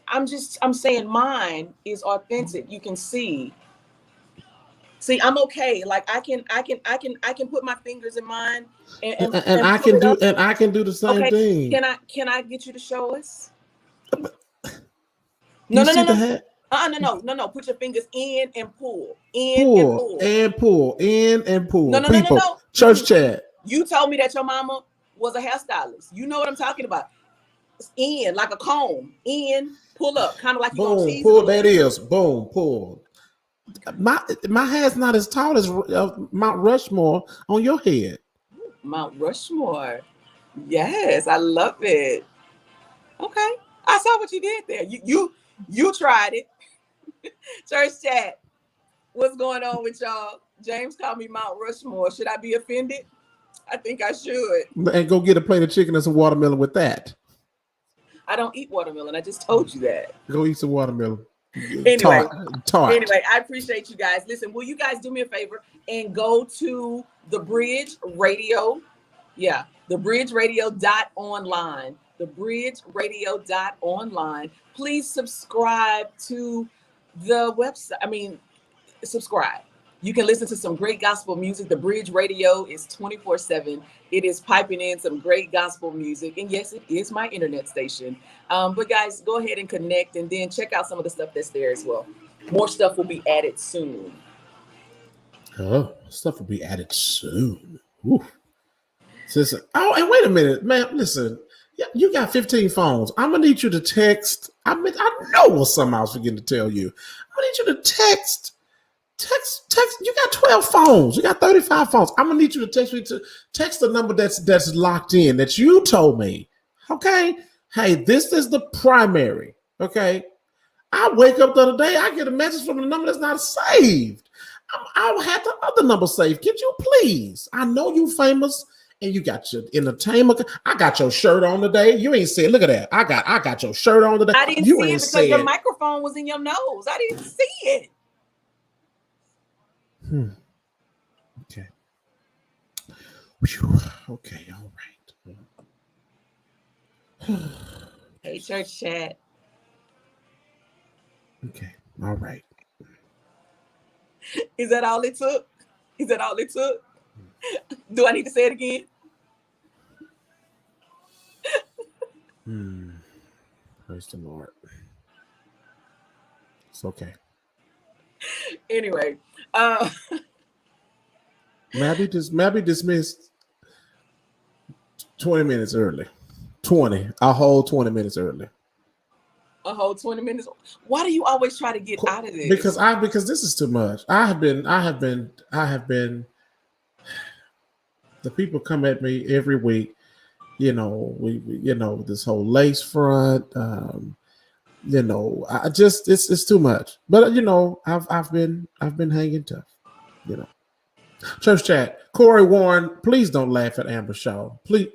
I'm saying mine is authentic. You can see. See, I'm okay. Like I can put my fingers in mine and I can do the same thing. Can I get you to show us? No. No. Put your fingers in and pull. Pull. No. People, church chat. You told me that your mama was a hairstylist. You know what I'm talking about. It's in like a comb. In, pull up, kind of like you pull. That is boom, pull. My hair's not as tall as Mount Rushmore on your head. Mount Rushmore. Yes, I love it. Okay. I saw what you did there. You tried it. Church chat. What's going on with y'all? James called me Mount Rushmore. Should I be offended? I think I should. And go get a plate of chicken and some watermelon with that. I don't eat watermelon. I just told you that. Go eat some watermelon. Anyway, Tart. Anyway, I appreciate you guys. Listen, will you guys do me a favor and go to the Bridge Radio? Yeah, thebridgeradio.online. Thebridgeradio.online. Please subscribe to the website. Subscribe. You can listen to some great gospel music. The Bridge Radio is 24/7. It is piping in some great gospel music. And yes, it is my internet station. But guys, go ahead and connect and then check out some of the stuff that's there as well. More stuff will be added soon. Oh, stuff will be added soon. Ooh. Listen. Oh, and wait a minute, man. Listen, you got 15 phones. I'm gonna need you to text. I know what something I was forgetting to tell you. I'm gonna need you to text. You got 12 phones. You got 35 phones. I'm gonna need you to text the number that's locked in that you told me. Okay. Hey, this is the primary. Okay. I wake up the other day, I get a message from the number that's not saved. I'll have the other number saved. Could you please? I know you famous and you got your entertainment. I got your shirt on today. You ain't said, look at that. I got your shirt on today. I didn't see it because the microphone was in your nose. I didn't see it. Okay. Whew. Okay, all right. Hey, church chat. Okay, all right. Is that all it took? Is that all it took? Do I need to say it again? Praise the Lord. It's okay. Anyway, May be dismissed 20 minutes early. A whole 20 minutes early. A whole 20 minutes. Why do you always try to get out of this? Because this is too much. I have been. The people come at me every week. We this whole lace front. It's too much. But I've been hanging tough. Church chat. Corey Warren, please don't laugh at Amber Shaw. Please,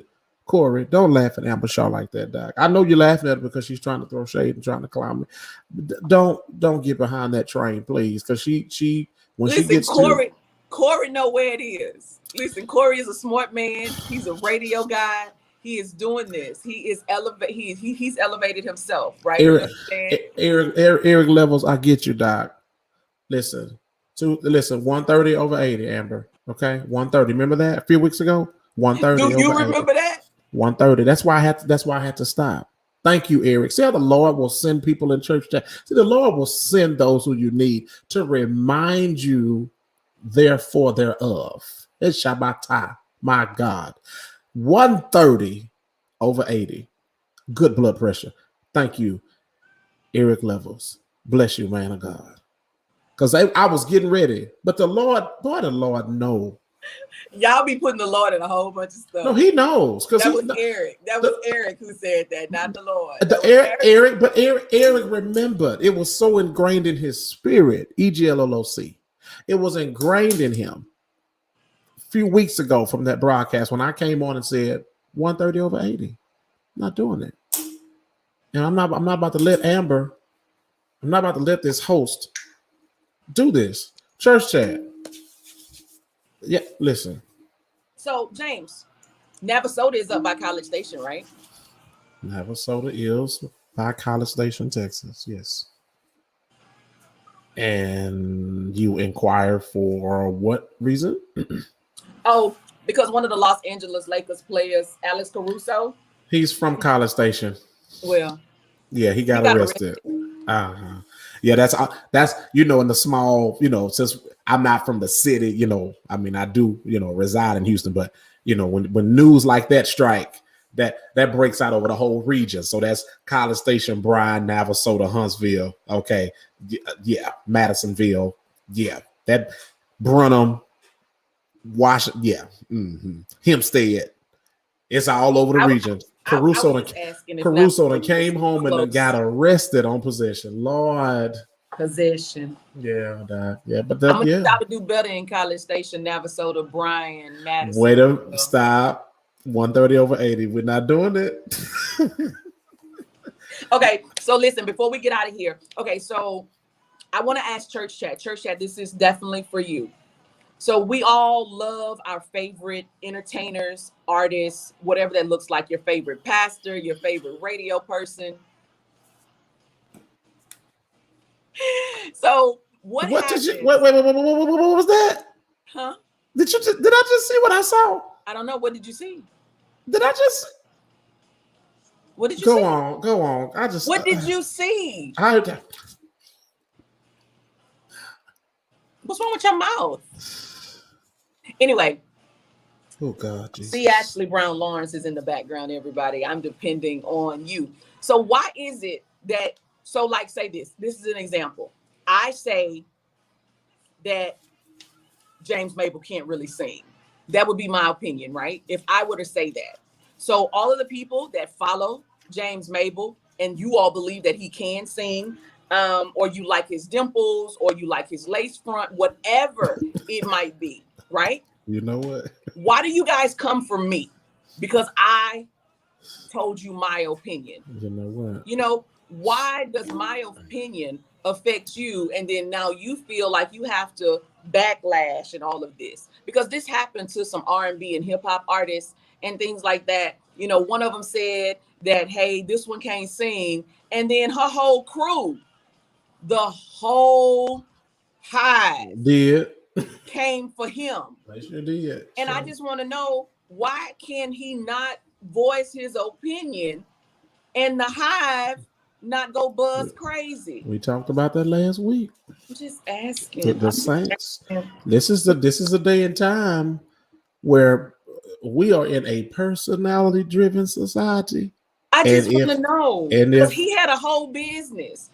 Corey, don't laugh at Amber Shaw like that, Doc. I know you're laughing at her because she's trying to throw shade and trying to clown me. Don't get behind that train, please, because she gets Corey know where it is. Listen, Corey is a smart man. He's a radio guy. He is doing this. He is he's elevated himself, right? Eric Levels, I get you, Doc. Listen, 130 over 80, Amber. Okay, 130. Remember that a few weeks ago? 130. Do you remember that? 130. That's why I had to stop. Thank you, Eric. See how the Lord will send people in church chat. See, the Lord will send those who you need to remind you, therefore, thereof. It's Shabbatah, my God. 130 over 80. Good blood pressure. Thank you, Eric Levels. Bless you, man of God. Because I was getting ready. But the Lord know. Y'all be putting the Lord in a whole bunch of stuff. No, he knows. That was Eric. That was Eric who said that, not the Lord. Eric remembered. It was so ingrained in his spirit. EGLOC. It was ingrained in him. A few weeks ago from that broadcast when I came on and said 130 over 80. I'm not doing it. And I'm not about to let Amber, I'm not about to let this host do this. Church chat. Yeah, listen. So, James, Navasota is up by College Station, right? Navasota is by College Station, Texas. Yes. And you inquire for what reason? Oh, because one of the Los Angeles Lakers players, Alex Caruso. He's from College Station. Well. Yeah, he got arrested. Uh-huh. Yeah, that's in the small, since I'm not from the city, I do, reside in Houston, but when news like that strike, that breaks out over the whole region. So that's College Station, Bryan, Navasota, Huntsville, okay, yeah, Madisonville, Yeah, that Brunham, Washington, yeah, Hempstead. It's all over the region. I Caruso, was just asking if Caruso not came home and then got arrested on possession. Lord, possession. yeah, but I'm gonna yeah. try to do better in College Station, Navasota, Bryan, Madison. Wait a stop. 130 over 80. We're not doing it. Okay, so listen, before we get out of here, okay, so I want to ask Church Chat. Church Chat, this is definitely for you. So we all love our favorite entertainers, artists, whatever that looks like, your favorite pastor, your favorite radio person. So what did you wait, what was that? Huh? Did I just see what I saw? I don't know. What did you see? Did I just What did you go see? on? I just What did you see? What's wrong with your mouth? Anyway. Oh God. Jesus. See, Ashley Brown Lawrence is in the background, everybody. I'm depending on you. So why is it that, so like say this is an example. I say that James Mable can't really sing. That would be my opinion, right? If I were to say that. So all of the people that follow James Mable and you all believe that he can sing, or you like his dimples, or you like his lace front, whatever it might be, right? You know what? Why do you guys come for me? Because I told you my opinion. You know what? You know, why does my opinion affect you? And then now you feel like you have to backlash and all of this. Because this happened to some R&B and hip hop artists and things like that. You know, one of them said that, hey, this one can't sing. And then her whole crew, the whole hive did came for him. They sure did. And I just want to know, why can he not voice his opinion and the hive not go buzz crazy? We talked about that last week. I'm just asking. The Saints. This is a day and time where we are in a personality-driven society. I just want to know, because he had a whole business.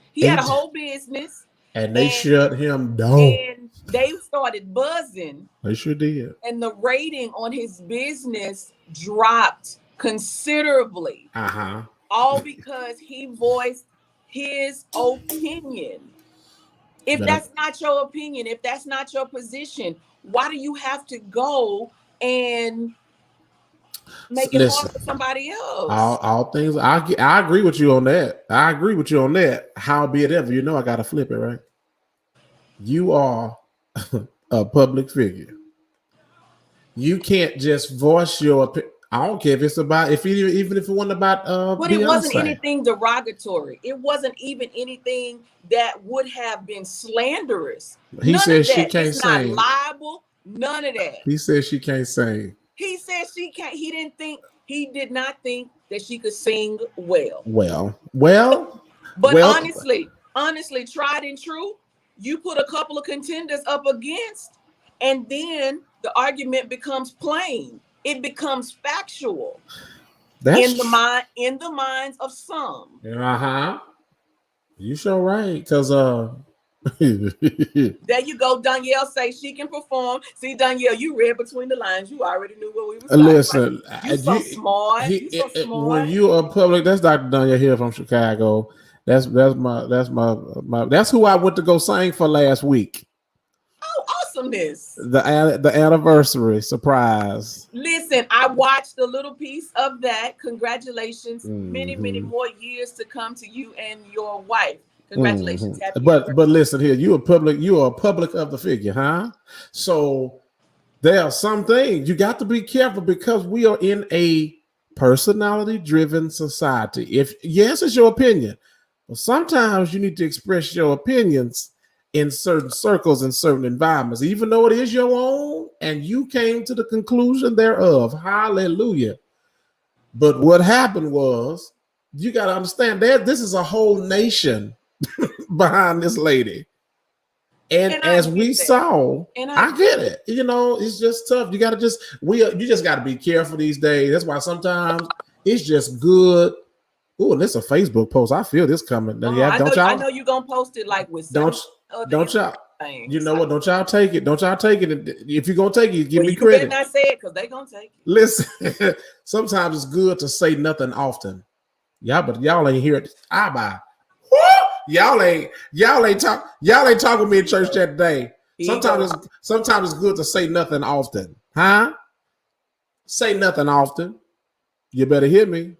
And they shut him down. And they started buzzing. They sure did. And the rating on his business dropped considerably. All because he voiced his opinion. If that's not your opinion, if that's not your position, why do you have to go and make it hard for somebody else? All things, I agree with you on that. Howbeit ever, you know I gotta flip it, right? You are a public figure. You can't just voice your opinion. I don't care if it's about, even if it wasn't about but Beyonce. It wasn't anything derogatory. It wasn't even anything that would have been slanderous. He said she can't sing. Not liable. None of that. He said she can't sing. He said she can't. He did not think that she could sing well. But honestly, tried and true, you put a couple of contenders up against, and then the argument becomes plain. It becomes factual in the minds of some. You sure right, because there you go. Danielle say she can perform. See, Danielle, you read between the lines. You already knew what we were saying. Listen, you're so smart. When you are public, that's Dr. Danielle here from Chicago. That's who I went to go sing for last week. Oh, awesomeness. The anniversary surprise. Listen, I watched a little piece of that. Congratulations. Many more years to come to you and your wife. Congratulations. But listen here, you are a public of the figure, huh? So there are some things you got to be careful, because we are in a personality-driven society. If yes, it's your opinion, but sometimes you need to express your opinions in certain circles and certain environments, even though it is your own and you came to the conclusion thereof. Hallelujah. But what happened was, you got to understand that this is a whole nation behind this lady. And as we saw, I get it. You know, it's just tough. You got to you just got to be careful these days. That's why sometimes it's just good. Oh, this is a Facebook post. I feel this coming. I know you're going to post it like with don't y'all. You know what? Don't y'all take it. Don't y'all take it. If you're gonna take it, give me you credit. better not say it because they gonna take it. Listen, sometimes it's good to say nothing often. Y'all ain't hear it. I buy. Y'all ain't talking with me in church that day. Sometimes it's good to say nothing often. Huh? Say nothing often. You better hear me.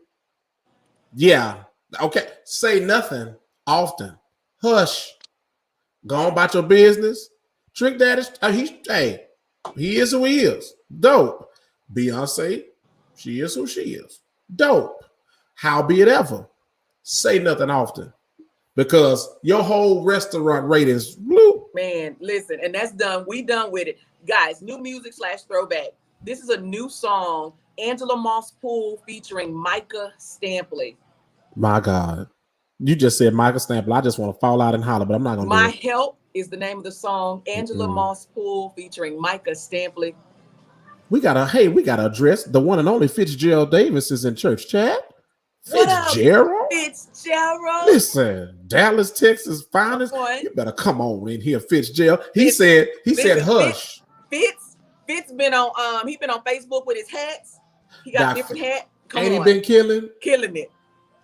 Yeah. Okay. Say nothing often. Hush. Go on about your business. Trick Daddy, he is who he is. Dope. Beyonce, she is who she is. Dope. Howbeit ever, say nothing often. Because your whole restaurant ratings, bloop. Man, listen, and that's done. We done with it. Guys, new music / throwback. This is a new song, Angela Moss Pool featuring Micah Stampley. My God. You just said Micah Stampley. I just want to fall out and holler, but I'm not going to do it. My Help is the name of the song, Angela Moss Pool featuring Micah Stampley. We got to address the one and only Fitzgerald Davis is in church chat. Fitzgerald? Fitzgerald. Listen, Dallas, Texas finest. You better come on in here, Fitzgerald. He said, hush. Fitz been on he been on Facebook with his hats. He got a different hat. He been killing it.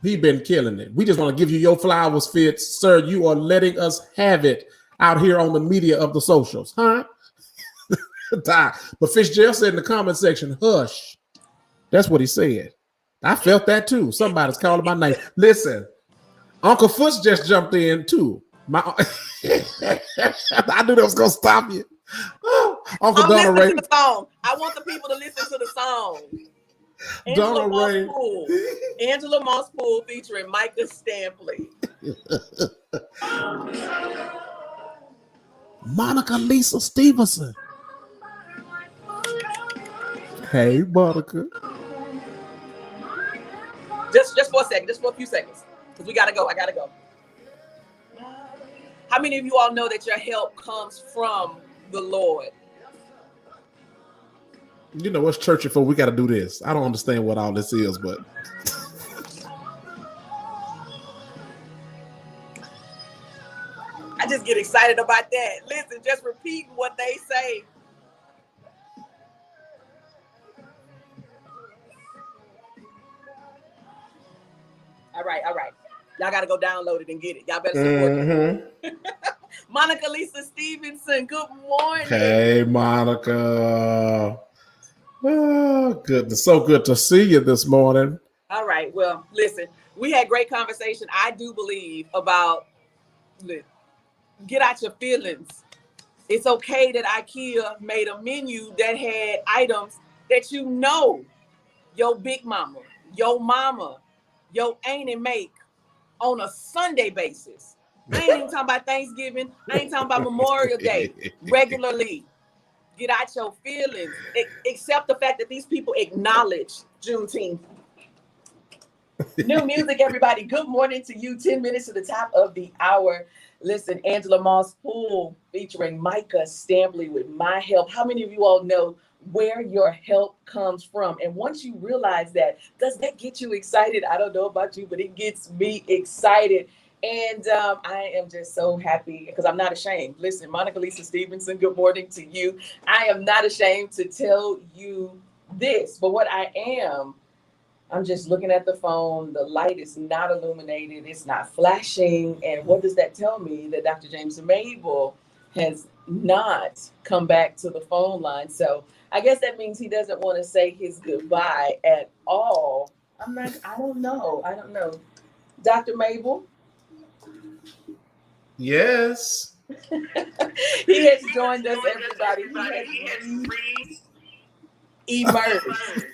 He been killing it. We just want to give you your flowers, Fitz. Sir, you are letting us have it out here on the media of the socials, huh? But Fitzgerald said in the comment section, hush. That's what he said. I felt that too. Somebody's calling my name. Listen, Uncle Foots just jumped in too. I knew that was gonna stop you. Uncle Donna Ray. The song. I want the people to listen to the song. Angela Moss Pool featuring Micah Stampley. Monica Lisa Stevenson. Hey, Monica. Just for a second, just for a few seconds, because we gotta go. I gotta go. How many of you all know that your help comes from the Lord? You know what's churchy for? We got to do this. I don't understand what all this is, but I just get excited about that. Listen, just repeat what they say. All right. Y'all got to go download it and get it. Y'all better support it. Monica Lisa Stevenson, good morning. Hey, Monica. Oh, goodness. So good to see you this morning. All right. Well, listen, we had great conversation. I do believe about get out your feelings. It's okay that IKEA made a menu that had items that you know your big mama, your mama, your auntie make on a Sunday basis. I ain't even talking about Thanksgiving. I ain't talking about Memorial Day. Regularly. Get out your feelings. Accept the fact that these people acknowledge Juneteenth. New music, everybody. Good morning to you. 10 minutes to the top of the hour. Listen, Angela Moss Pool featuring Micah Stampley with My Help. How many of you all know where your help comes from? And once you realize that, does that get you excited? I don't know about you, but it gets me excited. And I am just so happy because I'm not ashamed. Listen, Monica Lisa Stevenson, good morning to you. I am not ashamed to tell you this, but what I am, I'm just looking at the phone. The light is not illuminated. It's not flashing. And what does that tell me? That Dr. James Mable has not come back to the phone line. So I guess that means he doesn't want to say his goodbye at all. I don't know. Dr. Mable? Yes. He has joined us, everybody. He has emerged.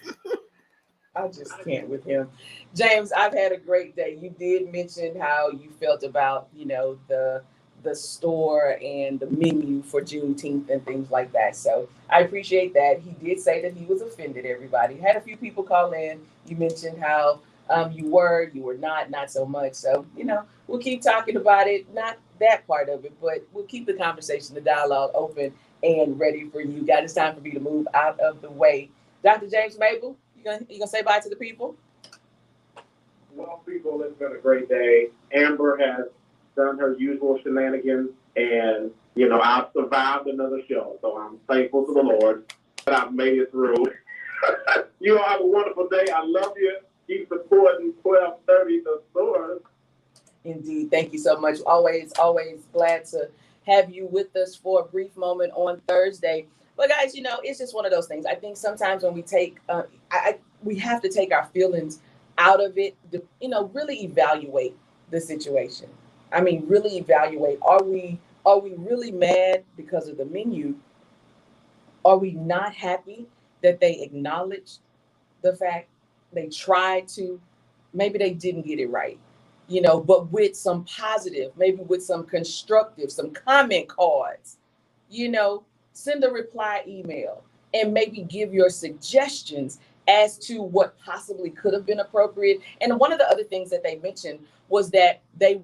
I just can't with him. James, I've had a great day. You did mention how you felt about, the store and the menu for Juneteenth and things like that. So I appreciate that. He did say that he was offended, everybody. Had a few people call in. You mentioned how you were not so much. So, we'll keep talking about it. Not that part of it, but we'll keep the conversation, the dialogue open and ready for you. God, it's time for me to move out of the way. Dr. James Mable, you gonna say bye to the people? Well, people, it's been a great day. Amber has done her usual shenanigans, and You know, I've survived another show, so I'm thankful to the Lord that I've made it through. You all have a wonderful day. I love you. Keep supporting 1230 The Source. Indeed. Thank you so much. Always glad to have you with us for a brief moment on Thursday. But guys, you know, it's just one of those things. I think sometimes when we take, we have to take our feelings out of it, you know, really evaluate the situation. I mean, really evaluate. Are we really mad because of the menu? Are we not happy that they acknowledged the fact they tried to, maybe they didn't get it right, you know, but with some positive, maybe with some constructive, some comment cards, you know, send a reply email and maybe give your suggestions as to what possibly could have been appropriate. And one of the other things that they mentioned was that they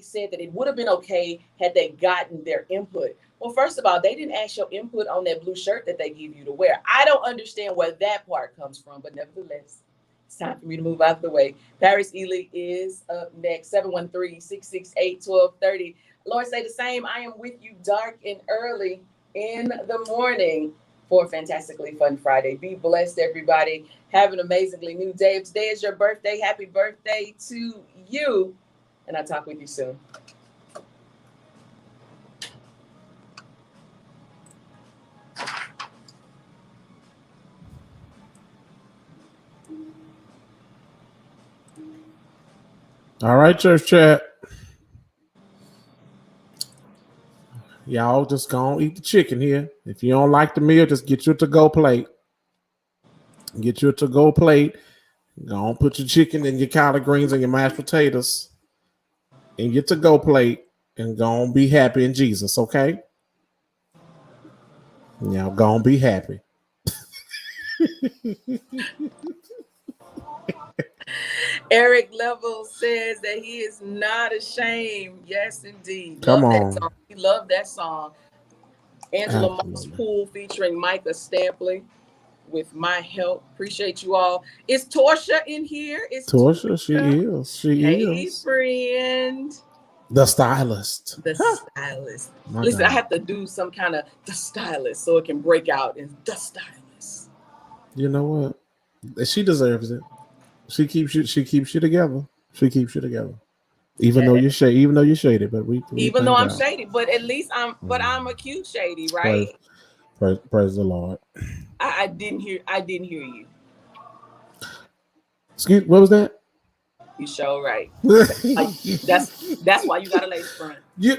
said that it would have been okay had they gotten their input. Well, first of all, they didn't ask your input on that blue shirt that they give you to wear. I don't understand where that part comes from, but nevertheless, it's time for me to move out of the way. Paris Ely is up next, 713-668-1230. Lord, say the same. I am with you dark and early in the morning for a fantastically fun Friday. Be blessed, everybody. Have an amazingly new day. If today is your birthday, happy birthday to you. And I'll talk with you soon. All right, church chat. Y'all just gonna eat the chicken here. If you don't like the meal, just get you a to-go plate. Get you a to-go plate. Go on, put your chicken and your collard greens and your mashed potatoes in your to-go plate and go on, be happy in Jesus, okay? Y'all go on, be happy. Eric Level says that he is not ashamed. Yes, indeed. Come Love on. that song. He loved that song. Angela Moss Pool featuring Micah Stampley with My Help. Appreciate you all. Is Torsha in here? Is Torsha, she is. She is. Friend. The stylist. The stylist. Listen, God. I have to do some kind of the stylist so it can break out in the stylist. You know what? She deserves it. She keeps you together. She keeps you together. Even though you're shady, but we even though I'm shady, but at least I'm a cute shady, right? Praise the Lord. I didn't hear you. Excuse, what was that? You sure right. That's why you got a lace front. Yeah.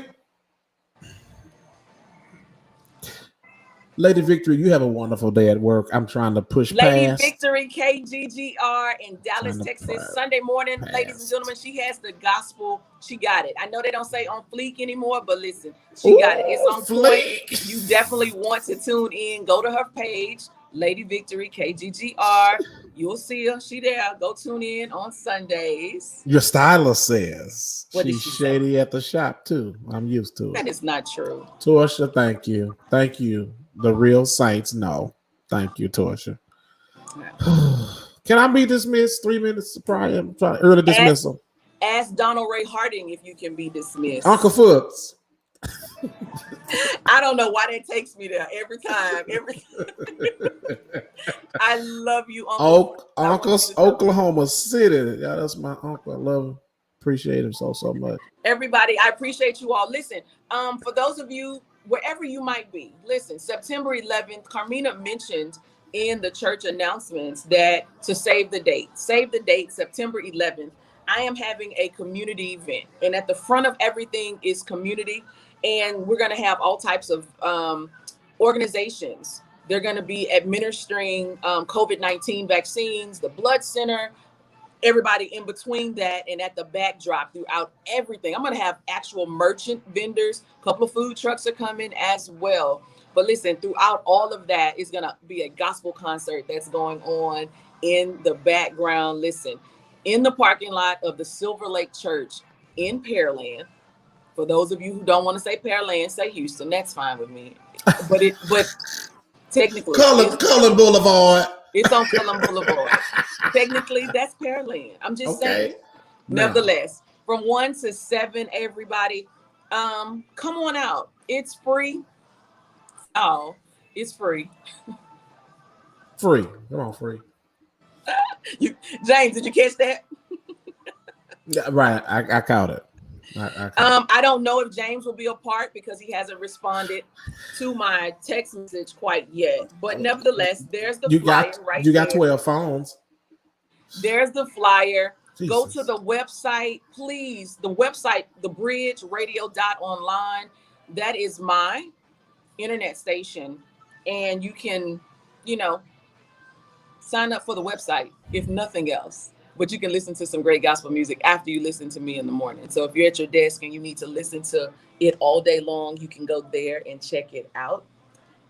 Lady Victory, you have a wonderful day at work. I'm trying to push Lady past. Victory KGGR in Dallas, Texas, Sunday morning. Ladies and gentlemen, she has the gospel. She got it. I know they don't say on fleek anymore, but listen, she got it. It's on point. You definitely want to tune in. Go to her page, Lady Victory KGGR. You'll see her. She there. Go tune in on Sundays. Your stylist says she's shady at the shop too. I'm used to it. That is not true. Torsha, thank you. Thank you. The real saints know. Thank you, Torsha. Can I be dismissed 3 minutes prior? Early dismissal. Ask Donald Ray Harding if you can be dismissed. Uncle Foots. I don't know why that takes me there every time. I love you, Uncle. Uncle's Oklahoma City. Yeah, that's my uncle. I love him. Appreciate him so much. Everybody, I appreciate you all. Listen, for those of you, wherever you might be, listen, September 11th, Carmina mentioned in the church announcements that to save the date, September 11th, I am having a community event. And at the front of everything is community. And we're going to have all types of organizations. They're going to be administering COVID-19 vaccines, the blood center, everybody in between that and at the backdrop throughout everything. I'm going to have actual merchant vendors. A couple of food trucks are coming as well. But listen, throughout all of that is going to be a gospel concert that's going on in the background. Listen, in the parking lot of the Silver Lake Church in Pearland. For those of you who don't want to say Pearland, say Houston. That's fine with me. But technically, Cullen Boulevard. It's on Cullen Boulevard. Technically, that's Pearland. I'm just saying. Nevertheless, from 1 to 7, everybody, come on out. It's free. Oh, it's free. Free. Come on, free. James, did you catch that? Yeah, right. I caught it. I don't know if James will be a part because he hasn't responded to my text message quite yet. But nevertheless, there's the flyer right You got there. 12 phones. There's the flyer. Jesus. Go to the website, please. The website, thebridgeradio.online. That is my internet station. And you can, sign up for the website, if nothing else. But you can listen to some great gospel music after you listen to me in the morning. So if you're at your desk and you need to listen to it all day long, you can go there and check it out.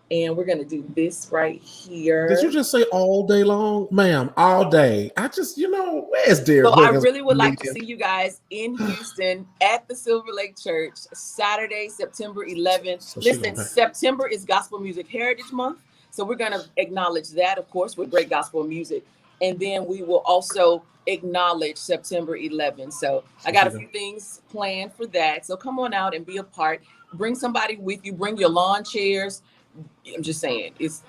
And we're going to do this right here. Did you just say all day long? Ma'am, all day. I just, where's Derrick So I Huggins really would like to see you guys in Houston at the Silver Lake Church, Saturday, September 11th. So Listen, September is Gospel Music Heritage Month. So we're going to acknowledge that, of course, with great gospel music. And then we will also acknowledge September 11th. So I got a few things planned for that. So come on out and be a part. Bring somebody with you. Bring your lawn chairs. I'm just saying, it's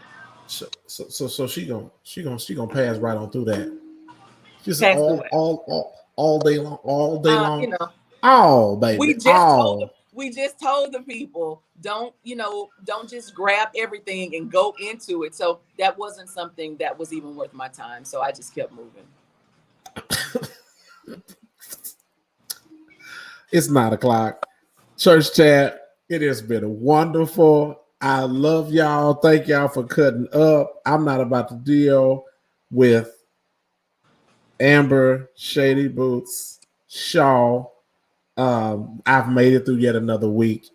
so she gonna pass right on through that. Just Pass all day long, all baby. We just told the people, don't just grab everything and go into it. So that wasn't something that was even worth my time. So I just kept moving. It's 9:00. Church chat. It has been wonderful. I love y'all. Thank y'all for cutting up. I'm not about to deal with Amber, Shady Boots, Shaw. I've made it through yet another week.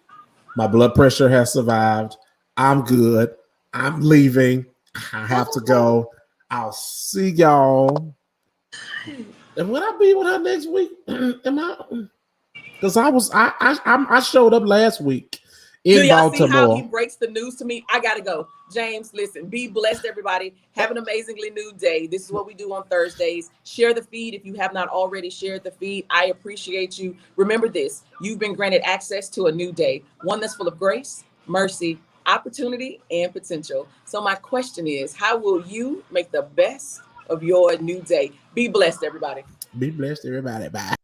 My blood pressure has survived. I'm good. I'm leaving. I have to go. I'll see y'all. And will I be with her next week? Am I? Because I showed up last week in Do y'all Baltimore. see how he breaks the news to me? I gotta go. James, listen, be blessed, everybody. Have an amazingly new day. This is what we do on Thursdays. Share the feed if you have not already shared the feed. I appreciate you. Remember this, you've been granted access to a new day, one that's full of grace, mercy, opportunity, and potential. So my question is, how will you make the best of your new day? Be blessed, everybody. Be blessed, everybody. Bye.